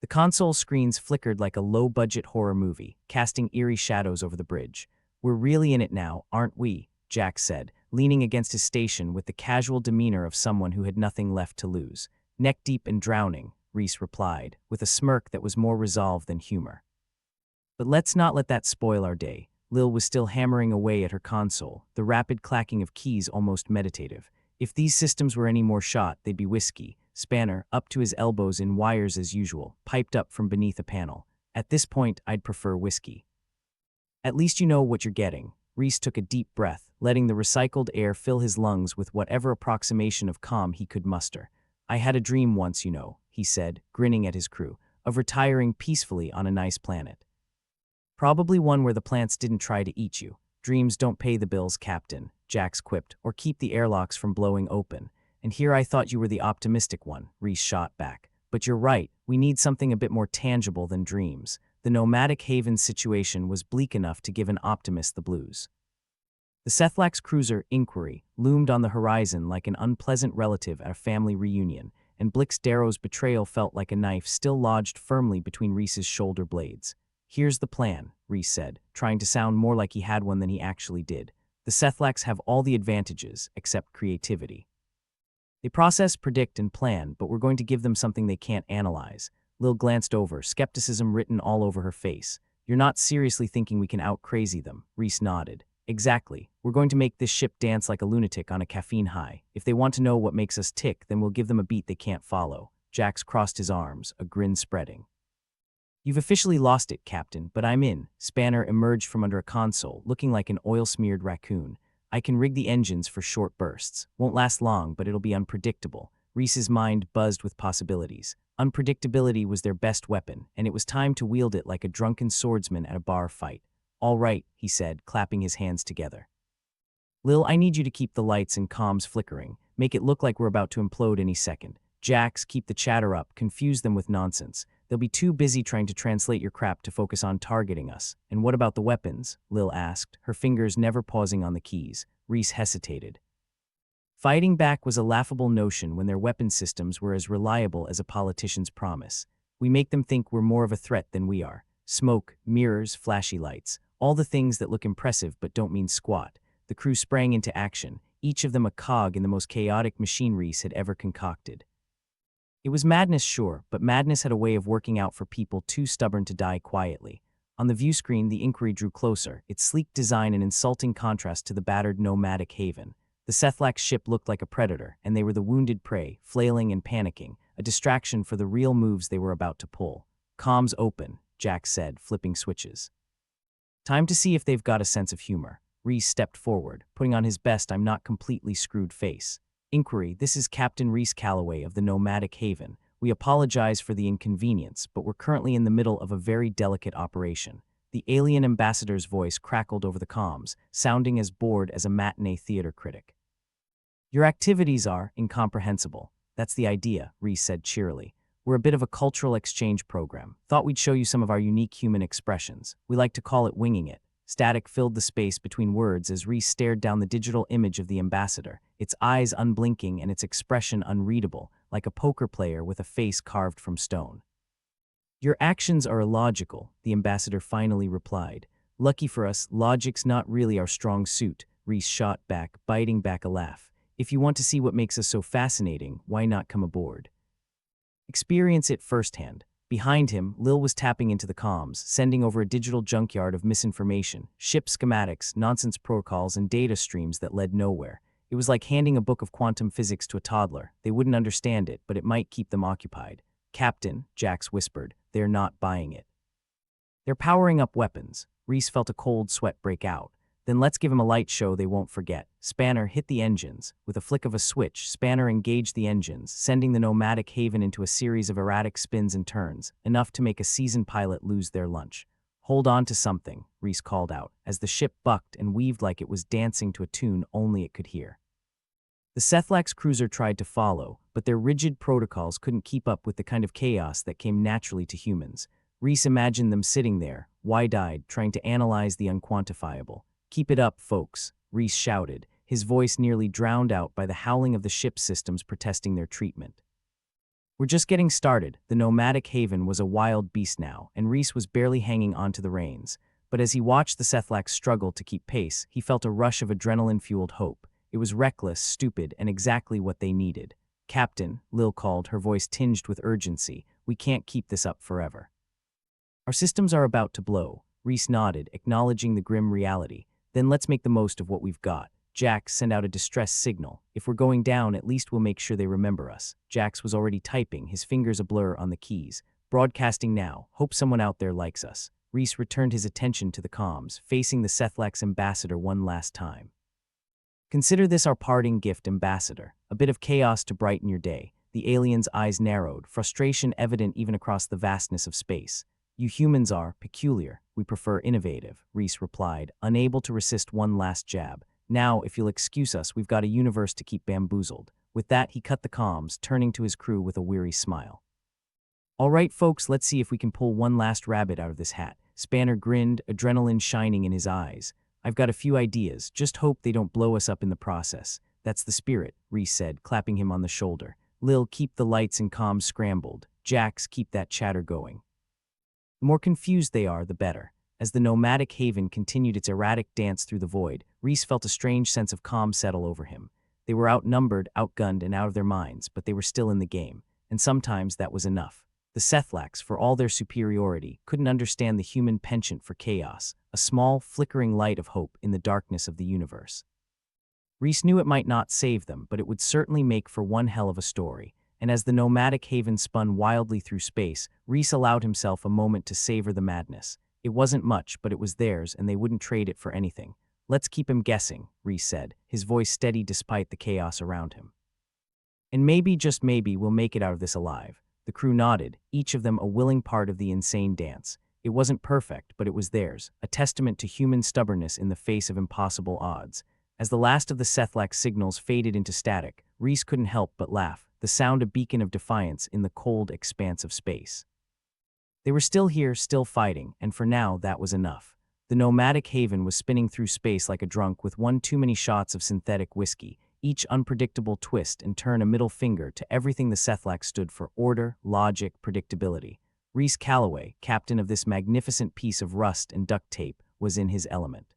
The console screens flickered like a low-budget horror movie, casting eerie shadows over the bridge. "We're really in it now, aren't we?" Jack said, leaning against his station with the casual demeanor of someone who had nothing left to lose. "Neck-deep and drowning," Reese replied, with a smirk that was more resolve than humor. "But let's not let that spoil our day." Lil was still hammering away at her console, the rapid clacking of keys almost meditative. "If these systems were any more shot, they'd be whiskey." Spanner, up to his elbows in wires as usual, piped up from beneath a panel. "At this point, I'd prefer whiskey." "At least you know what you're getting." Reese took a deep breath, letting the recycled air fill his lungs with whatever approximation of calm he could muster. "I had a dream once, he said, grinning at his crew, "of retiring peacefully on a nice planet. Probably one where the plants didn't try to eat you." "Dreams don't pay the bills, Captain," Jax quipped, "or keep the airlocks from blowing open." "And here I thought you were the optimistic one," Reese shot back. "But you're right, we need something a bit more tangible than dreams." The nomadic haven's situation was bleak enough to give an optimist the blues. The Sethlax cruiser, Inquiry, loomed on the horizon like an unpleasant relative at a family reunion, and Blix Darrow's betrayal felt like a knife still lodged firmly between Reese's shoulder blades. "Here's the plan," Reese said, trying to sound more like he had one than he actually did. "The Sethlax have all the advantages, except creativity. They process, predict, and plan, but we're going to give them something they can't analyze." Lil glanced over, skepticism written all over her face. "You're not seriously thinking we can out-crazy them?" Reese nodded. "Exactly. We're going to make this ship dance like a lunatic on a caffeine high. If they want to know what makes us tick, then we'll give them a beat they can't follow." Jax crossed his arms, a grin spreading. "You've officially lost it, Captain, but I'm in." Spanner emerged from under a console, looking like an oil-smeared raccoon. "I can rig the engines for short bursts. Won't last long, but it'll be unpredictable." Reese's mind buzzed with possibilities. Unpredictability was their best weapon, and it was time to wield it like a drunken swordsman at a bar fight. "All right," he said, clapping his hands together. "Lil, I need you to keep the lights and comms flickering. Make it look like we're about to implode any second. Jax, keep the chatter up, confuse them with nonsense. They'll be too busy trying to translate your crap to focus on targeting us." "And what about the weapons?" Lil asked, her fingers never pausing on the keys. Reese hesitated. Fighting back was a laughable notion when their weapon systems were as reliable as a politician's promise. "We make them think we're more of a threat than we are. Smoke, mirrors, flashy lights. All the things that look impressive but don't mean squat. The crew sprang into action, each of them a cog in the most chaotic machine Reese had ever concocted. It was madness, sure, but madness had a way of working out for people too stubborn to die quietly. On the view screen, the Inquiry drew closer, its sleek design an insulting contrast to the battered nomadic haven. The Sethlax ship looked like a predator, and they were the wounded prey, flailing and panicking, a distraction for the real moves they were about to pull. "Comms open," Jack said, flipping switches. "Time to see if they've got a sense of humor." Reese stepped forward, putting on his best "I'm not completely screwed" face. "Inquiry, this is Captain Reese Calloway of the Nomadic Haven. We apologize for the inconvenience, but we're currently in the middle of a very delicate operation." The alien ambassador's voice crackled over the comms, sounding as bored as a matinee theater critic. "Your activities are incomprehensible. That's the idea," Reese said cheerily. "We're a bit of a cultural exchange program. Thought we'd show you some of our unique human expressions. We like to call it winging it." Static filled the space between words as Reese stared down the digital image of the ambassador, its eyes unblinking and its expression unreadable, like a poker player with a face carved from stone. "Your actions are illogical," the ambassador finally replied. "Lucky for us, logic's not really our strong suit," Reese shot back, biting back a laugh. "If you want to see what makes us so fascinating, why not come aboard? Experience it firsthand." Behind him, Lil was tapping into the comms, sending over a digital junkyard of misinformation, ship schematics, nonsense protocols, and data streams that led nowhere. It was like handing a book of quantum physics to a toddler. They wouldn't understand it, but it might keep them occupied. "Captain," Jax whispered, "they're not buying it. They're powering up weapons." Reese felt a cold sweat break out. "Then let's give them a light show they won't forget." Spanner hit the engines. With a flick of a switch, Spanner engaged the engines, sending the nomadic haven into a series of erratic spins and turns, enough to make a seasoned pilot lose their lunch. "Hold on to something," Reese called out, as the ship bucked and weaved like it was dancing to a tune only it could hear. The Sethlax cruiser tried to follow, but their rigid protocols couldn't keep up with the kind of chaos that came naturally to humans. Reese imagined them sitting there, wide-eyed, trying to analyze the unquantifiable. "Keep it up, folks," Reese shouted, his voice nearly drowned out by the howling of the ship's systems protesting their treatment. "We're just getting started." The nomadic haven was a wild beast now, and Reese was barely hanging onto the reins. But as he watched the Sethlax struggle to keep pace, he felt a rush of adrenaline-fueled hope. It was reckless, stupid, and exactly what they needed. "Captain," Lil called, her voice tinged with urgency, "we can't keep this up forever. Our systems are about to blow." Reese nodded, acknowledging the grim reality. "Then let's make the most of what we've got." Jax sent out a distress signal. "If we're going down, at least we'll make sure they remember us." Jax was already typing, his fingers a blur on the keys. "Broadcasting now. Hope someone out there likes us." Reese returned his attention to the comms, facing the Sethlax ambassador one last time. "Consider this our parting gift, ambassador. A bit of chaos to brighten your day." The alien's eyes narrowed, frustration evident even across the vastness of space. "You humans are peculiar. We prefer innovative," Reese replied, unable to resist one last jab. "Now, if you'll excuse us, we've got a universe to keep bamboozled." With that, he cut the comms, turning to his crew with a weary smile. "All right, folks, let's see if we can pull one last rabbit out of this hat." Spanner grinned, adrenaline shining in his eyes. "I've got a few ideas. Just hope they don't blow us up in the process." "That's the spirit," Reese said, clapping him on the shoulder. "Lil, keep the lights and comms scrambled. Jax, keep that chatter going." The more confused they are, the better. As the nomadic haven continued its erratic dance through the void, Reese felt a strange sense of calm settle over him. They were outnumbered, outgunned, and out of their minds, but they were still in the game, and sometimes that was enough. The Sethlax, for all their superiority, couldn't understand the human penchant for chaos, a small, flickering light of hope in the darkness of the universe. Reese knew it might not save them, but it would certainly make for one hell of a story. And as the nomadic haven spun wildly through space, Reese allowed himself a moment to savor the madness. It wasn't much, but it was theirs, and they wouldn't trade it for anything. "Let's keep him guessing," Reese said, his voice steady despite the chaos around him. "And maybe, just maybe, we'll make it out of this alive." The crew nodded, each of them a willing part of the insane dance. It wasn't perfect, but it was theirs, a testament to human stubbornness in the face of impossible odds. As the last of the Sethlax signals faded into static, Reese couldn't help but laugh, the sound a beacon of defiance in the cold expanse of space. They were still here, still fighting, and for now that was enough. The nomadic haven was spinning through space like a drunk with one too many shots of synthetic whiskey, each unpredictable twist and turn a middle finger to everything the Sethlax stood for: order, logic, predictability. Reese Calloway, captain of this magnificent piece of rust and duct tape, was in his element.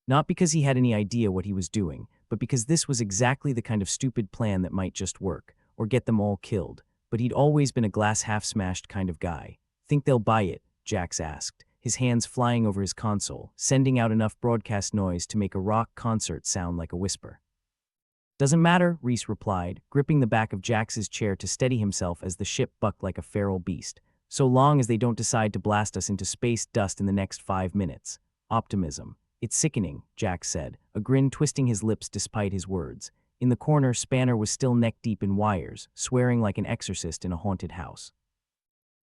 Not because he had any idea what he was doing, but because this was exactly the kind of stupid plan that might just work, or get them all killed. But he'd always been a glass half-smashed kind of guy. "Think they'll buy it?" Jax asked, his hands flying over his console, sending out enough broadcast noise to make a rock concert sound like a whisper. "Doesn't matter," Reese replied, gripping the back of Jax's chair to steady himself as the ship bucked like a feral beast. "So long as they don't decide to blast us into space dust in the next 5 minutes. Optimism. It's sickening," Jax said, a grin twisting his lips despite his words. In the corner, Spanner was still neck-deep in wires, swearing like an exorcist in a haunted house.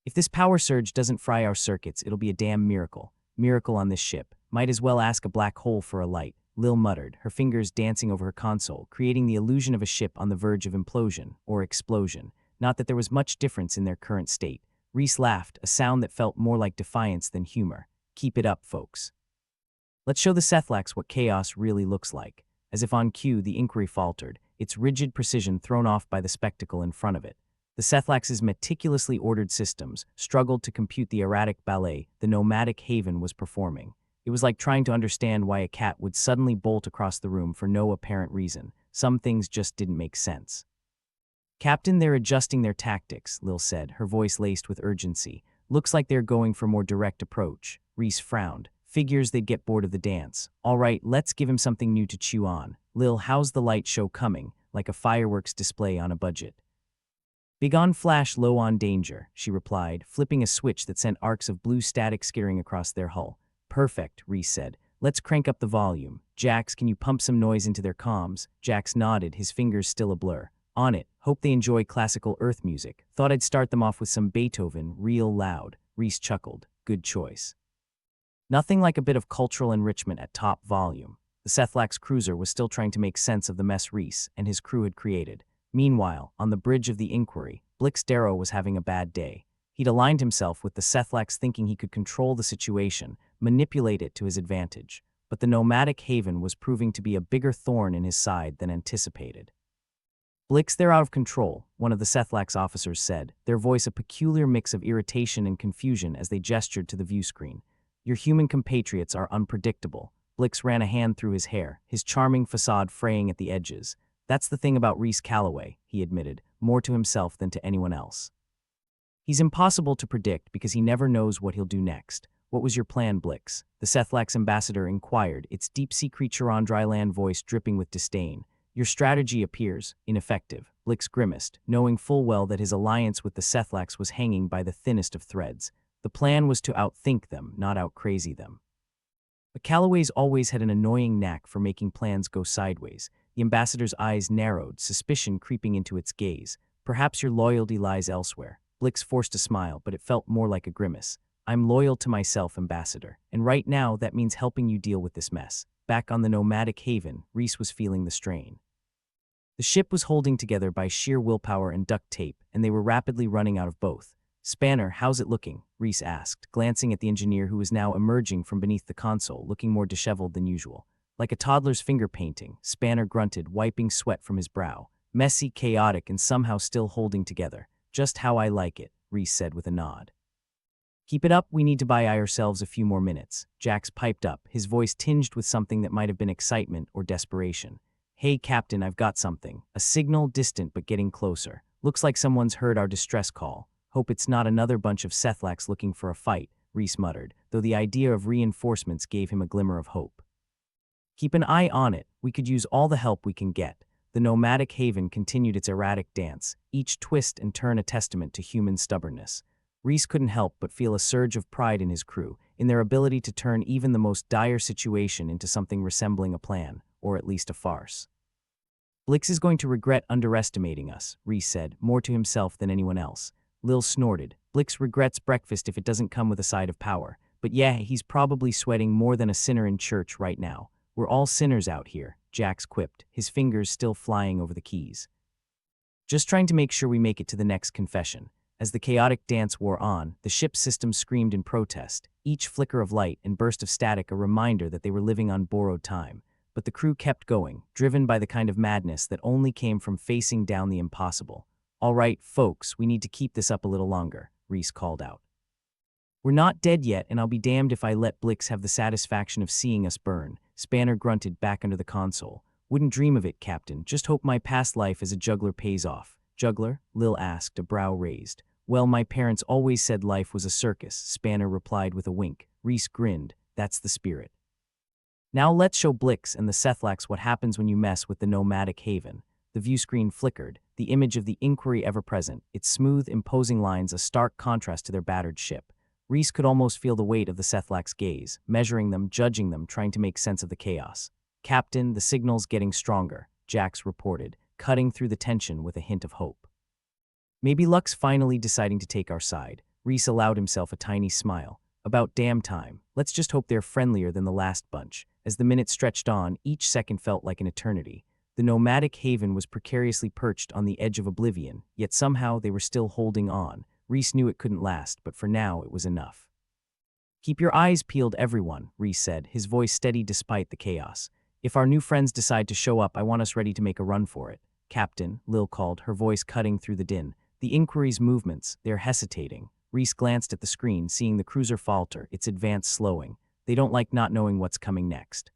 "If this power surge doesn't fry our circuits, it'll be a damn miracle. Miracle on this ship. Might as well ask a black hole for a light," Lil muttered, her fingers dancing over her console, creating the illusion of a ship on the verge of implosion, or explosion. Not that there was much difference in their current state. Reese laughed, a sound that felt more like defiance than humor. "Keep it up, folks. Let's show the Sethlax what chaos really looks like." As if on cue, the inquiry faltered, its rigid precision thrown off by the spectacle in front of it. The Sethlax's meticulously ordered systems struggled to compute the erratic ballet the nomadic haven was performing. It was like trying to understand why a cat would suddenly bolt across the room for no apparent reason. Some things just didn't make sense. "Captain, they're adjusting their tactics," Lil said, her voice laced with urgency. "Looks like they're going for more direct approach." Reese frowned. Figures they'd get bored of the dance. "All right, let's give him something new to chew on." "Lil, how's the light show coming?" "Like a fireworks display on a budget." "Big on flash, low on danger," she replied, flipping a switch that sent arcs of blue static skittering across their hull. "Perfect," Reese said. "Let's crank up the volume. Jax, can you pump some noise into their comms?" Jax nodded, his fingers still a blur. "On it. Hope they enjoy classical Earth music. Thought I'd start them off with some Beethoven, real loud." Reese chuckled. "Good choice. Nothing like a bit of cultural enrichment at top volume." The Sethlax cruiser was still trying to make sense of the mess Reese and his crew had created. Meanwhile, on the bridge of the Inquiry, Blix Darrow was having a bad day. He'd aligned himself with the Sethlax thinking he could control the situation, manipulate it to his advantage. But the nomadic haven was proving to be a bigger thorn in his side than anticipated. "Blix, they're out of control," one of the Sethlax officers said, their voice a peculiar mix of irritation and confusion as they gestured to the view screen. "Your human compatriots are unpredictable." Blix ran a hand through his hair, his charming facade fraying at the edges. "That's the thing about Reese Calloway," he admitted, more to himself than to anyone else. "He's impossible to predict because he never knows what he'll do next." "What was your plan, Blix?" the Sethlax ambassador inquired, its deep-sea creature on dry land voice dripping with disdain. "Your strategy appears ineffective," Blix grimaced, knowing full well that his alliance with the Sethlax was hanging by the thinnest of threads. The plan was to outthink them, not outcrazy them. But Calloway's always had an annoying knack for making plans go sideways. The ambassador's eyes narrowed, suspicion creeping into its gaze. "Perhaps your loyalty lies elsewhere." Blix forced a smile, but it felt more like a grimace. "I'm loyal to myself, Ambassador, and right now that means helping you deal with this mess." Back on the nomadic haven, Reese was feeling the strain. The ship was holding together by sheer willpower and duct tape, and they were rapidly running out of both. "Spanner, how's it looking?" Reese asked, glancing at the engineer who was now emerging from beneath the console, looking more disheveled than usual. Like a toddler's finger painting, Spanner grunted, wiping sweat from his brow. "Messy, chaotic, and somehow still holding together. Just how I like it," Reese said with a nod. "Keep it up, we need to buy ourselves a few more minutes." Jax piped up, his voice tinged with something that might have been excitement or desperation. "Hey, Captain, I've got something." A signal, distant but getting closer. "Looks like someone's heard our distress call. Hope it's not another bunch of Sethlax looking for a fight," Reese muttered, though the idea of reinforcements gave him a glimmer of hope. "Keep an eye on it, we could use all the help we can get." The nomadic haven continued its erratic dance, each twist and turn a testament to human stubbornness. Reese couldn't help but feel a surge of pride in his crew, in their ability to turn even the most dire situation into something resembling a plan, or at least a farce. "Blix is going to regret underestimating us," Reese said, more to himself than anyone else. Lil snorted. "Blix regrets breakfast if it doesn't come with a side of power. But yeah, he's probably sweating more than a sinner in church right now. We're all sinners out here," Jax quipped, his fingers still flying over the keys. "Just trying to make sure we make it to the next confession." As the chaotic dance wore on, the ship's systems screamed in protest, each flicker of light and burst of static a reminder that they were living on borrowed time. But the crew kept going, driven by the kind of madness that only came from facing down the impossible. "All right, folks, we need to keep this up a little longer," Reese called out. We're not dead yet, and I'll be damned if I let Blix have the satisfaction of seeing us burn, Spanner grunted back under the console. Wouldn't dream of it, Captain. Just hope my past life as a juggler pays off. Juggler? Lil asked, a brow raised. Well, my parents always said life was a circus, Spanner replied with a wink. Reese grinned. That's the spirit. Now let's show Blix and the Sethlax what happens when you mess with the nomadic haven. The view screen flickered, the image of the Inquiry ever present, its smooth, imposing lines a stark contrast to their battered ship. Reese could almost feel the weight of the Sethlax gaze, measuring them, judging them, trying to make sense of the chaos. Captain, the signal's getting stronger, Jax reported, cutting through the tension with a hint of hope. Maybe luck's finally deciding to take our side. Reese allowed himself a tiny smile. About damn time. Let's just hope they're friendlier than the last bunch. As the minutes stretched on, each second felt like an eternity. The nomadic haven was precariously perched on the edge of oblivion, yet somehow they were still holding on. Reese knew it couldn't last, but for now it was enough. Keep your eyes peeled, everyone, Reese said, his voice steady despite the chaos. If our new friends decide to show up, I want us ready to make a run for it. Captain, Lil called, her voice cutting through the din. The Inquiry's movements, they're hesitating. Reese glanced at the screen, seeing the cruiser falter, its advance slowing. They don't like not knowing what's coming next.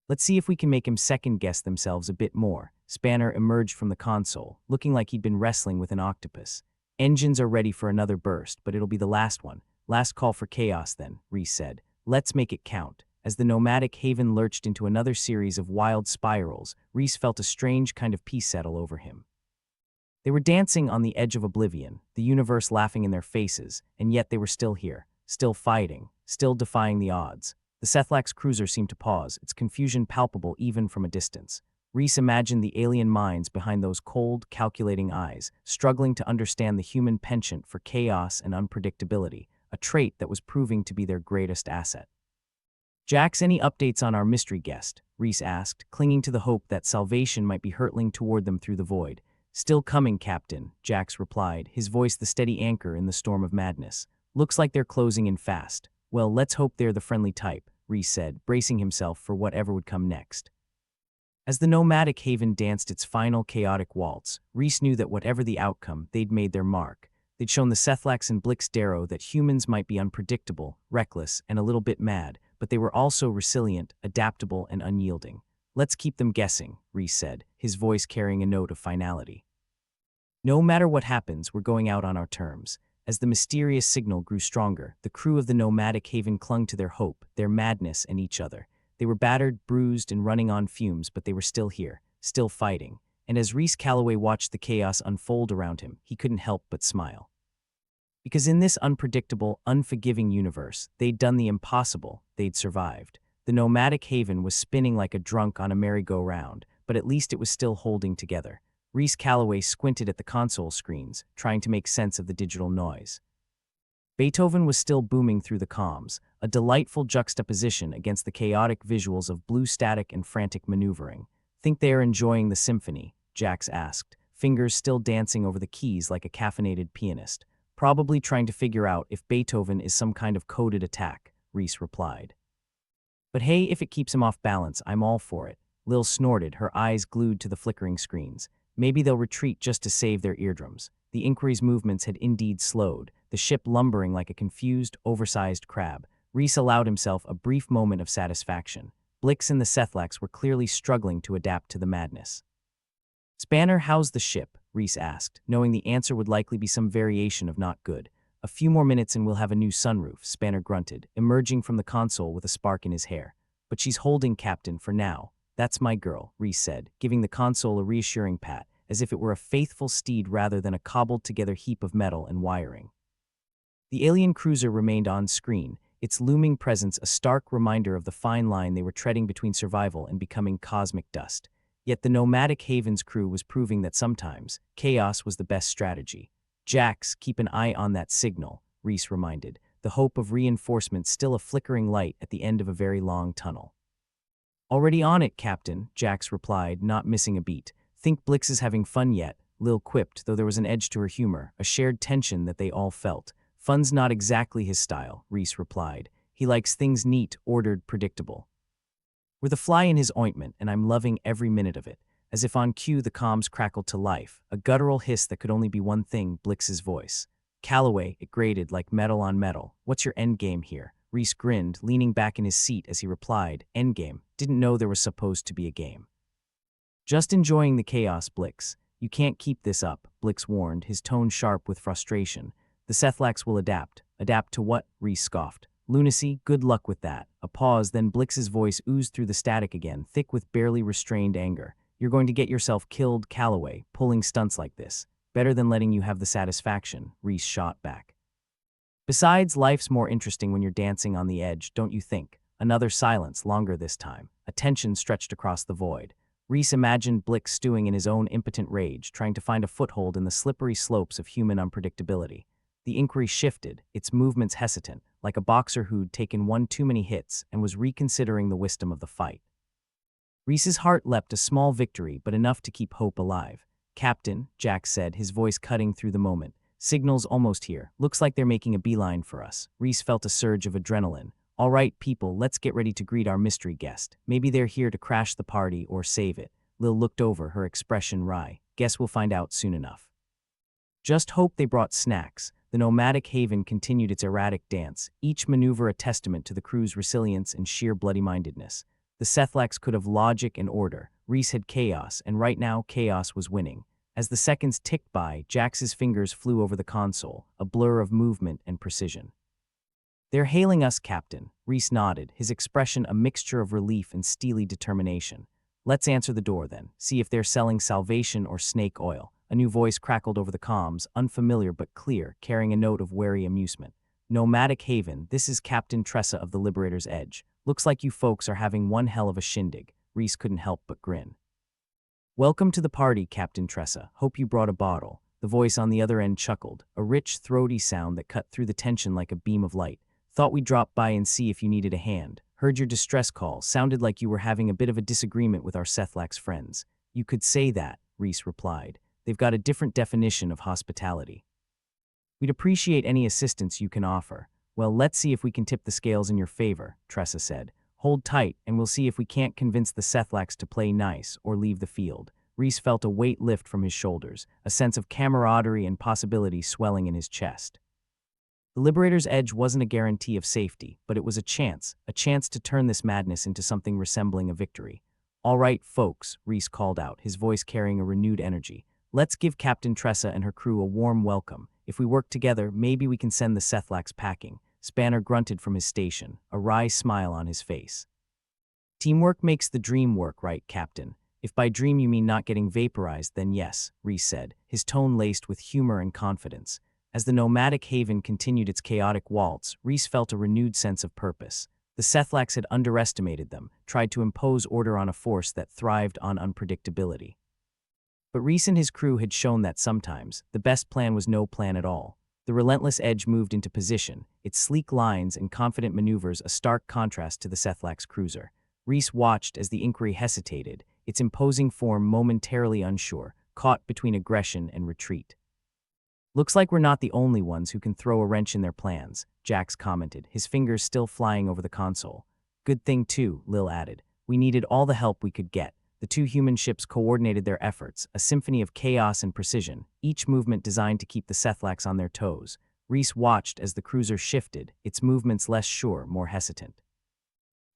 Let's see if we can make him second-guess themselves a bit more. Spanner emerged from the console, looking like he'd been wrestling with an octopus. Engines are ready for another burst, but it'll be the last one. Last call for chaos then, Reese said. Let's make it count. As the nomadic haven lurched into another series of wild spirals, Reese felt a strange kind of peace settle over him. They were dancing on the edge of oblivion, the universe laughing in their faces, and yet they were still here, still fighting, still defying the odds. The Sethlax cruiser seemed to pause, its confusion palpable even from a distance. Reese imagined the alien minds behind those cold, calculating eyes, struggling to understand the human penchant for chaos and unpredictability, a trait that was proving to be their greatest asset. Jax, any updates on our mystery guest? Reese asked, clinging to the hope that salvation might be hurtling toward them through the void. Still coming, Captain, Jax replied, his voice the steady anchor in the storm of madness. Looks like they're closing in fast. Well, let's hope they're the friendly type, Reese said, bracing himself for whatever would come next. As the nomadic haven danced its final chaotic waltz, Reese knew that whatever the outcome, they'd made their mark. They'd shown the Sethlax and Blix Darrow that humans might be unpredictable, reckless, and a little bit mad, but they were also resilient, adaptable, and unyielding. Let's keep them guessing, Reese said, his voice carrying a note of finality. No matter what happens, we're going out on our terms. As the mysterious signal grew stronger, the crew of the nomadic haven clung to their hope, their madness, and each other. They were battered, bruised, and running on fumes, but they were still here, still fighting. And as Reese Calloway watched the chaos unfold around him, he couldn't help but smile. Because in this unpredictable, unforgiving universe, they'd done the impossible, they'd survived. The nomadic haven was spinning like a drunk on a merry-go-round, but at least it was still holding together. Reese Calloway squinted at the console screens, trying to make sense of the digital noise. Beethoven was still booming through the comms, a delightful juxtaposition against the chaotic visuals of blue static and frantic maneuvering. Think they are enjoying the symphony? Jax asked, fingers still dancing over the keys like a caffeinated pianist. Probably trying to figure out if Beethoven is some kind of coded attack, Reese replied. But hey, if it keeps him off balance, I'm all for it. Lil snorted, her eyes glued to the flickering screens. Maybe they'll retreat just to save their eardrums. The Inquiry's movements had indeed slowed, the ship lumbering like a confused, oversized crab. Reese allowed himself a brief moment of satisfaction. Blix and the Sethlax were clearly struggling to adapt to the madness. Spanner, how's the ship? Reese asked, knowing the answer would likely be some variation of not good. A few more minutes and we'll have a new sunroof, Spanner grunted, emerging from the console with a spark in his hair. But she's holding, Captain, for now. That's my girl, Reese said, giving the console a reassuring pat, as if it were a faithful steed rather than a cobbled-together heap of metal and wiring. The alien cruiser remained on screen, its looming presence a stark reminder of the fine line they were treading between survival and becoming cosmic dust. Yet the nomadic haven's crew was proving that sometimes, chaos was the best strategy. Jax, keep an eye on that signal, Reese reminded, the hope of reinforcement still a flickering light at the end of a very long tunnel. Already on it, Captain, Jax replied, not missing a beat. Think Blix is having fun yet, Lil quipped, though there was an edge to her humor, a shared tension that they all felt. Fun's not exactly his style, Reese replied. He likes things neat, ordered, predictable. We're the fly in his ointment, and I'm loving every minute of it. As if on cue, the comms crackled to life, a guttural hiss that could only be one thing, Blix's voice. Calloway, it grated like metal on metal. What's your endgame here? Reese grinned, leaning back in his seat as he replied, Endgame. Didn't know there was supposed to be a game. Just enjoying the chaos, Blix. You can't keep this up, Blix warned, his tone sharp with frustration. The Sethlax will adapt. Adapt to what? Reese scoffed. Lunacy, good luck with that. A pause, then Blix's voice oozed through the static again, thick with barely restrained anger. You're going to get yourself killed, Calloway, pulling stunts like this. Better than letting you have the satisfaction, Reese shot back. Besides, life's more interesting when you're dancing on the edge, don't you think? Another silence, longer this time. A tension stretched across the void. Reese imagined Blix stewing in his own impotent rage, trying to find a foothold in the slippery slopes of human unpredictability. The inquiry shifted, its movements hesitant, like a boxer who'd taken one too many hits and was reconsidering the wisdom of the fight. Reese's heart leapt a small victory, but enough to keep hope alive. Captain, Jack said, his voice cutting through the moment. Signal's almost here. Looks like they're making a beeline for us. Reese felt a surge of adrenaline. All right, people, let's get ready to greet our mystery guest. Maybe they're here to crash the party or save it. Lil looked over, her expression wry. Guess we'll find out soon enough. Just hope they brought snacks. The nomadic haven continued its erratic dance, each maneuver a testament to the crew's resilience and sheer bloody-mindedness. The Sethlax could have logic and order. Reese had chaos, and right now chaos was winning. As the seconds ticked by, Jax's fingers flew over the console, a blur of movement and precision. They're hailing us, Captain. Reese nodded, his expression a mixture of relief and steely determination. Let's answer the door then, see if they're selling salvation or snake oil. A new voice crackled over the comms, unfamiliar but clear, carrying a note of wary amusement. Nomadic Haven, this is Captain Tressa of the Liberator's Edge. Looks like you folks are having one hell of a shindig. Reese couldn't help but grin. Welcome to the party, Captain Tressa. Hope you brought a bottle. The voice on the other end chuckled, a rich, throaty sound that cut through the tension like a beam of light. Thought we'd drop by and see if you needed a hand. Heard your distress call. Sounded like you were having a bit of a disagreement with our Sethlax friends. You could say that, Reese replied. They've got a different definition of hospitality. We'd appreciate any assistance you can offer. Well, let's see if we can tip the scales in your favor, Tressa said. Hold tight, and we'll see if we can't convince the Sethlax to play nice or leave the field. Reese felt a weight lift from his shoulders, a sense of camaraderie and possibility swelling in his chest. The Liberator's Edge wasn't a guarantee of safety, but it was a chance to turn this madness into something resembling a victory. All right, folks, Reese called out, his voice carrying a renewed energy. Let's give Captain Tressa and her crew a warm welcome. If we work together, maybe we can send the Sethlax packing. Spanner grunted from his station, a wry smile on his face. Teamwork makes the dream work, right, Captain? If by dream you mean not getting vaporized, then yes, Reese said, his tone laced with humor and confidence. As the nomadic haven continued its chaotic waltz, Reese felt a renewed sense of purpose. The Sethlax had underestimated them, tried to impose order on a force that thrived on unpredictability. But Reese and his crew had shown that sometimes, the best plan was no plan at all. The relentless Edge moved into position, its sleek lines and confident maneuvers a stark contrast to the Sethlax cruiser. Reese watched as the inquiry hesitated, its imposing form momentarily unsure, caught between aggression and retreat. Looks like we're not the only ones who can throw a wrench in their plans, Jax commented, his fingers still flying over the console. Good thing too, Lil added. We needed all the help we could get. The two human ships coordinated their efforts, a symphony of chaos and precision, each movement designed to keep the Sethlax on their toes. Reese watched as the cruiser shifted, its movements less sure, more hesitant.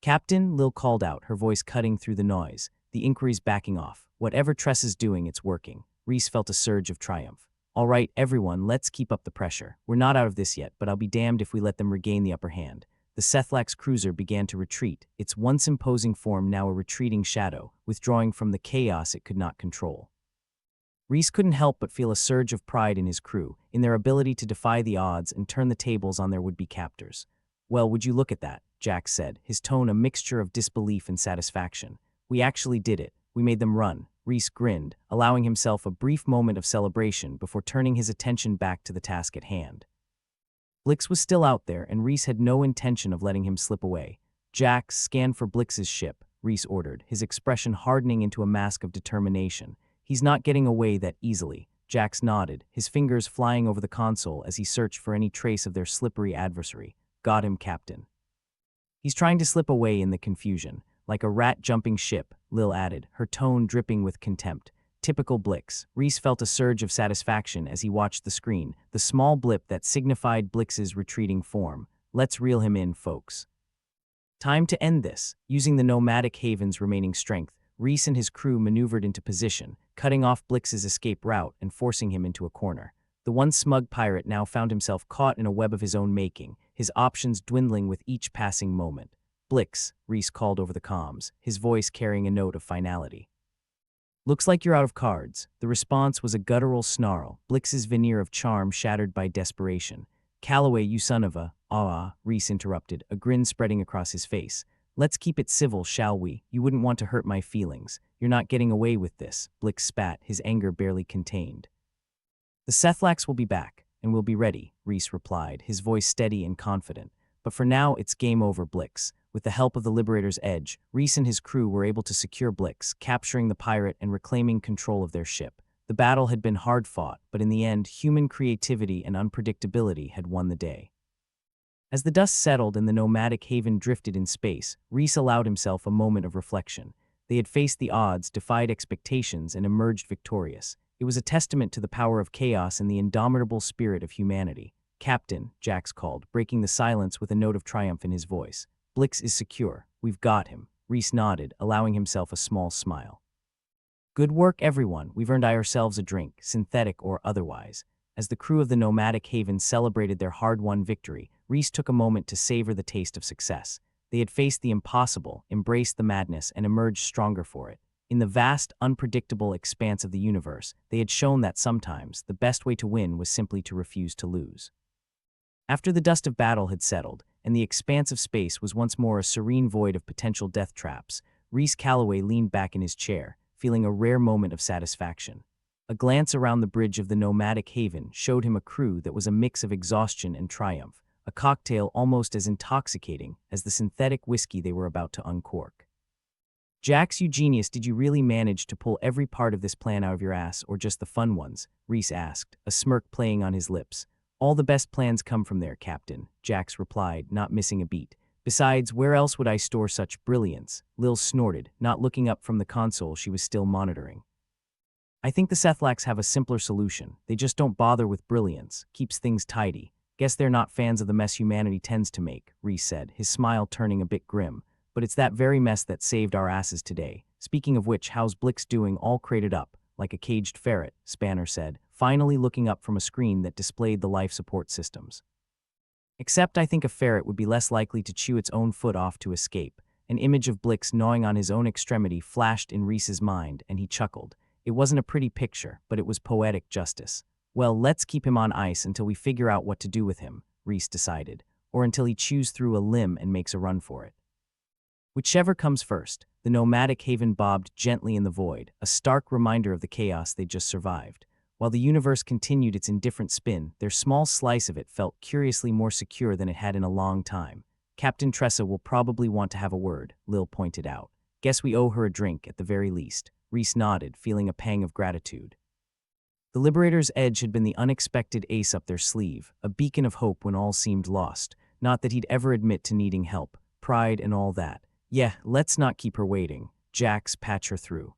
Captain, Lil called out, her voice cutting through the noise. The inquiry's backing off. Whatever Tress is doing, it's working. Reese felt a surge of triumph. All right, everyone, let's keep up the pressure. We're not out of this yet, but I'll be damned if we let them regain the upper hand. The Sethlax cruiser began to retreat, its once imposing form now a retreating shadow, withdrawing from the chaos it could not control. Reese couldn't help but feel a surge of pride in his crew, in their ability to defy the odds and turn the tables on their would-be captors. Well, would you look at that, Jack said, his tone a mixture of disbelief and satisfaction. We actually did it. We made them run. Reese grinned, allowing himself a brief moment of celebration before turning his attention back to the task at hand. Blix was still out there, and Reese had no intention of letting him slip away. Jack, scan for Blix's ship, Reese ordered, his expression hardening into a mask of determination. He's not getting away that easily. Jax nodded, his fingers flying over the console as he searched for any trace of their slippery adversary. Got him, Captain. He's trying to slip away in the confusion. Like a rat jumping ship, Lil added, her tone dripping with contempt. Typical Blix. Reese felt a surge of satisfaction as he watched the screen, the small blip that signified Blix's retreating form. Let's reel him in, folks. Time to end this. Using the nomadic haven's remaining strength, Reese and his crew maneuvered into position, cutting off Blix's escape route and forcing him into a corner. The once smug pirate now found himself caught in a web of his own making, his options dwindling with each passing moment. Blix, Reese called over the comms, his voice carrying a note of finality. Looks like you're out of cards. The response was a guttural snarl, Blix's veneer of charm shattered by desperation. Calloway, you son of a… Reese interrupted, a grin spreading across his face. Let's keep it civil, shall we? You wouldn't want to hurt my feelings. You're not getting away with this, Blix spat, his anger barely contained. The Sethlax will be back, and we'll be ready, Reese replied, his voice steady and confident. But for now, it's game over, Blix. With the help of the Liberator's Edge, Reese and his crew were able to secure Blix, capturing the pirate and reclaiming control of their ship. The battle had been hard-fought, but in the end, human creativity and unpredictability had won the day. As the dust settled and the nomadic haven drifted in space, Reese allowed himself a moment of reflection. They had faced the odds, defied expectations, and emerged victorious. It was a testament to the power of chaos and the indomitable spirit of humanity. Captain, Jax called, breaking the silence with a note of triumph in his voice. Blix is secure. We've got him. Reese nodded, allowing himself a small smile. Good work, everyone. We've earned ourselves a drink, synthetic or otherwise. As the crew of the nomadic haven celebrated their hard-won victory, Reese took a moment to savor the taste of success. They had faced the impossible, embraced the madness, and emerged stronger for it. In the vast, unpredictable expanse of the universe, they had shown that sometimes the best way to win was simply to refuse to lose. After the dust of battle had settled, and the expanse of space was once more a serene void of potential death traps, Reese Calloway leaned back in his chair, feeling a rare moment of satisfaction. A glance around the bridge of the nomadic haven showed him a crew that was a mix of exhaustion and triumph, a cocktail almost as intoxicating as the synthetic whiskey they were about to uncork. Jax, you genius, did you really manage to pull every part of this plan out of your ass, or just the fun ones? Reese asked, a smirk playing on his lips. All the best plans come from there, Captain, Jax replied, not missing a beat. Besides, where else would I store such brilliance? Lil snorted, not looking up from the console she was still monitoring. I think the Sethlax have a simpler solution. They just don't bother with brilliance, keeps things tidy. Guess they're not fans of the mess humanity tends to make, Reese said, his smile turning a bit grim. But it's that very mess that saved our asses today. Speaking of which, how's Blix doing, all crated up, like a caged ferret, Spanner said, finally looking up from a screen that displayed the life support systems. Except I think a ferret would be less likely to chew its own foot off to escape. An image of Blix gnawing on his own extremity flashed in Reese's mind, and he chuckled. It wasn't a pretty picture, but it was poetic justice. Well, let's keep him on ice until we figure out what to do with him, Reese decided, or until he chews through a limb and makes a run for it. Whichever comes first, the nomadic haven bobbed gently in the void, a stark reminder of the chaos they just survived. While the universe continued its indifferent spin, their small slice of it felt curiously more secure than it had in a long time. Captain Tressa will probably want to have a word, Lil pointed out. Guess we owe her a drink at the very least. Reese nodded, feeling a pang of gratitude. The Liberator's Edge had been the unexpected ace up their sleeve, a beacon of hope when all seemed lost. Not that he'd ever admit to needing help, pride and all that. Yeah, let's not keep her waiting. Jax, patch her through.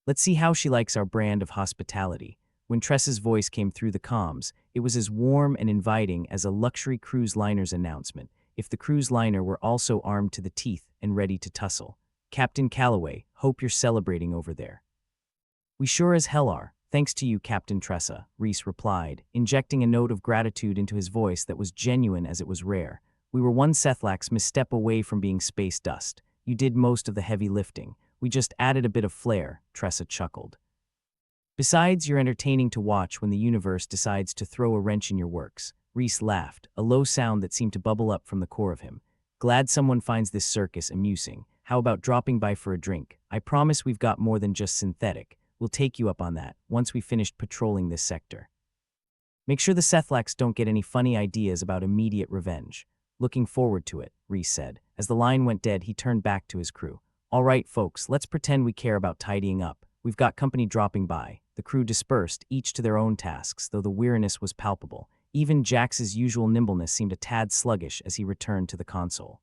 Let's see how she likes our brand of hospitality. When Tressa's voice came through the comms, it was as warm and inviting as a luxury cruise liner's announcement, if the cruise liner were also armed to the teeth and ready to tussle. Captain Calloway, hope you're celebrating over there. We sure as hell are, thanks to you, Captain Tressa, Reese replied, injecting a note of gratitude into his voice that was genuine as it was rare. We were one Sethlax misstep away from being space dust. You did most of the heavy lifting. We just added a bit of flair, Tressa chuckled. Besides, you're entertaining to watch when the universe decides to throw a wrench in your works. Reese laughed, a low sound that seemed to bubble up from the core of him. Glad someone finds this circus amusing. How about dropping by for a drink? I promise we've got more than just synthetic. We'll take you up on that, once we've finished patrolling this sector. Make sure the Sethlax don't get any funny ideas about immediate revenge. Looking forward to it, Reese said. As the line went dead, he turned back to his crew. All right, folks, let's pretend we care about tidying up. We've got company dropping by. The crew dispersed, each to their own tasks, though the weariness was palpable. Even Jax's usual nimbleness seemed a tad sluggish as he returned to the console.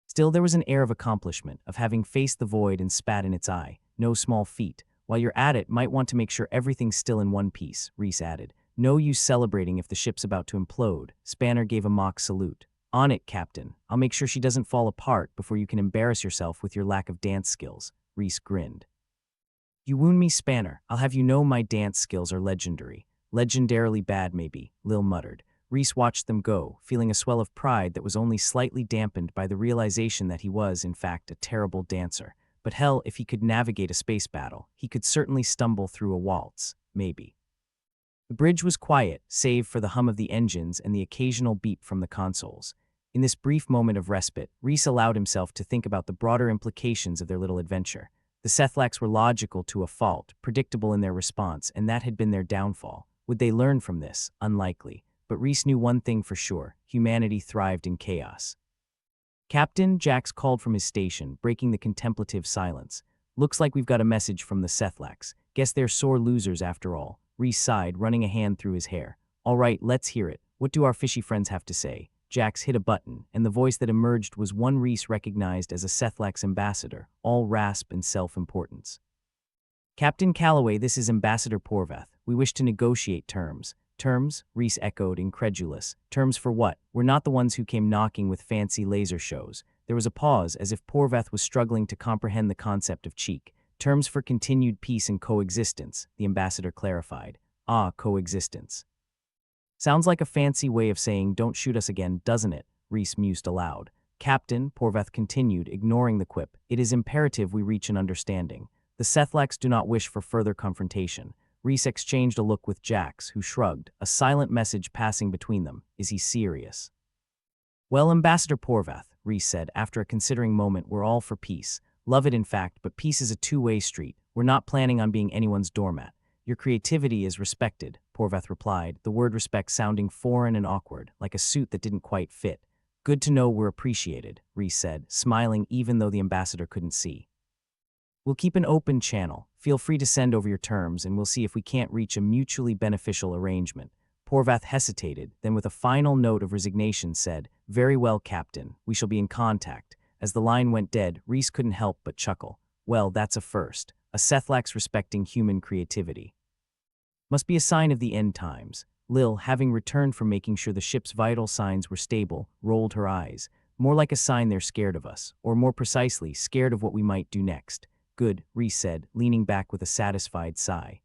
Still, there was an air of accomplishment, of having faced the void and spat in its eye. No small feat. While you're at it, might want to make sure everything's still in one piece, Reese added. No use celebrating if the ship's about to implode. Spanner gave a mock salute. On it, Captain. I'll make sure she doesn't fall apart before you can embarrass yourself with your lack of dance skills. Reese grinned. You wound me, Spanner. I'll have you know my dance skills are legendary. Legendarily bad, maybe, Lil muttered. Reese watched them go, feeling a swell of pride that was only slightly dampened by the realization that he was, in fact, a terrible dancer. But hell, if he could navigate a space battle, he could certainly stumble through a waltz, maybe. The bridge was quiet, save for the hum of the engines and the occasional beep from the consoles. In this brief moment of respite, Reese allowed himself to think about the broader implications of their little adventure. The Sethlacs were logical to a fault, predictable in their response, and that had been their downfall. Would they learn from this? Unlikely. But Reese knew one thing for sure: humanity thrived in chaos. Captain, Jax called from his station, breaking the contemplative silence. Looks like we've got a message from the Sethlacs. Guess they're sore losers after all. Reese sighed, running a hand through his hair. All right, let's hear it. What do our fishy friends have to say? Jax hit a button, and the voice that emerged was one Reese recognized as a Sethlacs ambassador, all rasp and self-importance. Captain Calloway, this is Ambassador Porvath. We wish to negotiate terms. Terms? Reese echoed, incredulous. Terms for what? We're not the ones who came knocking with fancy laser shows. There was a pause, as if Porvath was struggling to comprehend the concept of cheek. Terms for continued peace and coexistence, the ambassador clarified. Ah, coexistence. Sounds like a fancy way of saying don't shoot us again, doesn't it? Reese mused aloud. Captain, Porvath continued, ignoring the quip, it is imperative we reach an understanding. The Sethlacs do not wish for further confrontation. Reese exchanged a look with Jax, who shrugged, a silent message passing between them. Is he serious? Well, Ambassador Porvath, Reese said, after a considering moment, we're all for peace. Love it, in fact, but peace is a two-way street. We're not planning on being anyone's doormat. Your creativity is respected, Porvath replied, the word respect sounding foreign and awkward, like a suit that didn't quite fit. Good to know we're appreciated, Reese said, smiling even though the ambassador couldn't see. We'll keep an open channel. Feel free to send over your terms, and we'll see if we can't reach a mutually beneficial arrangement. Porvath hesitated, then with a final note of resignation said, Very well, Captain. We shall be in contact. As the line went dead, Reese couldn't help but chuckle. Well, that's a first. A Sethlacs respecting human creativity. Must be a sign of the end times. Lil, having returned from making sure the ship's vital signs were stable, rolled her eyes. More like a sign they're scared of us, or more precisely, scared of what we might do next. Good, Reese said, leaning back with a satisfied sigh.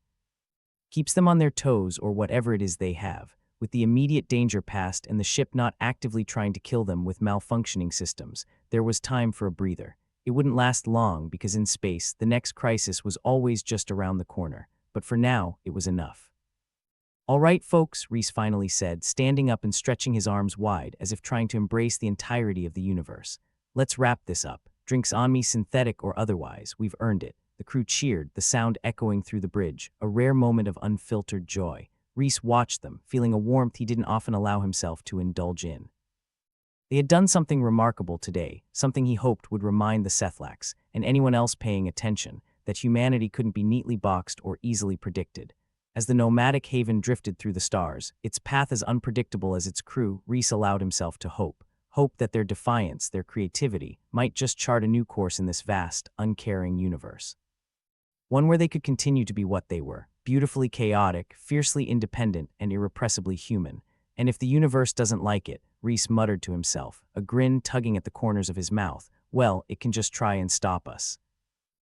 Keeps them on their toes or whatever it is they have, with the immediate danger past and the ship not actively trying to kill them with malfunctioning systems. There was time for a breather. It wouldn't last long because in space, the next crisis was always just around the corner. But for now, it was enough. All right, folks, Reese finally said, standing up and stretching his arms wide as if trying to embrace the entirety of the universe. Let's wrap this up. Drinks on me, synthetic or otherwise, we've earned it. The crew cheered, the sound echoing through the bridge, a rare moment of unfiltered joy. Reese watched them, feeling a warmth he didn't often allow himself to indulge in. They had done something remarkable today, something he hoped would remind the Sethlacs, and anyone else paying attention, that humanity couldn't be neatly boxed or easily predicted. As the nomadic haven drifted through the stars, its path as unpredictable as its crew, Reese allowed himself to hope. Hope that their defiance, their creativity, might just chart a new course in this vast, uncaring universe. One where they could continue to be what they were, beautifully chaotic, fiercely independent, and irrepressibly human. And if the universe doesn't like it, Reese muttered to himself, a grin tugging at the corners of his mouth, well, it can just try and stop us.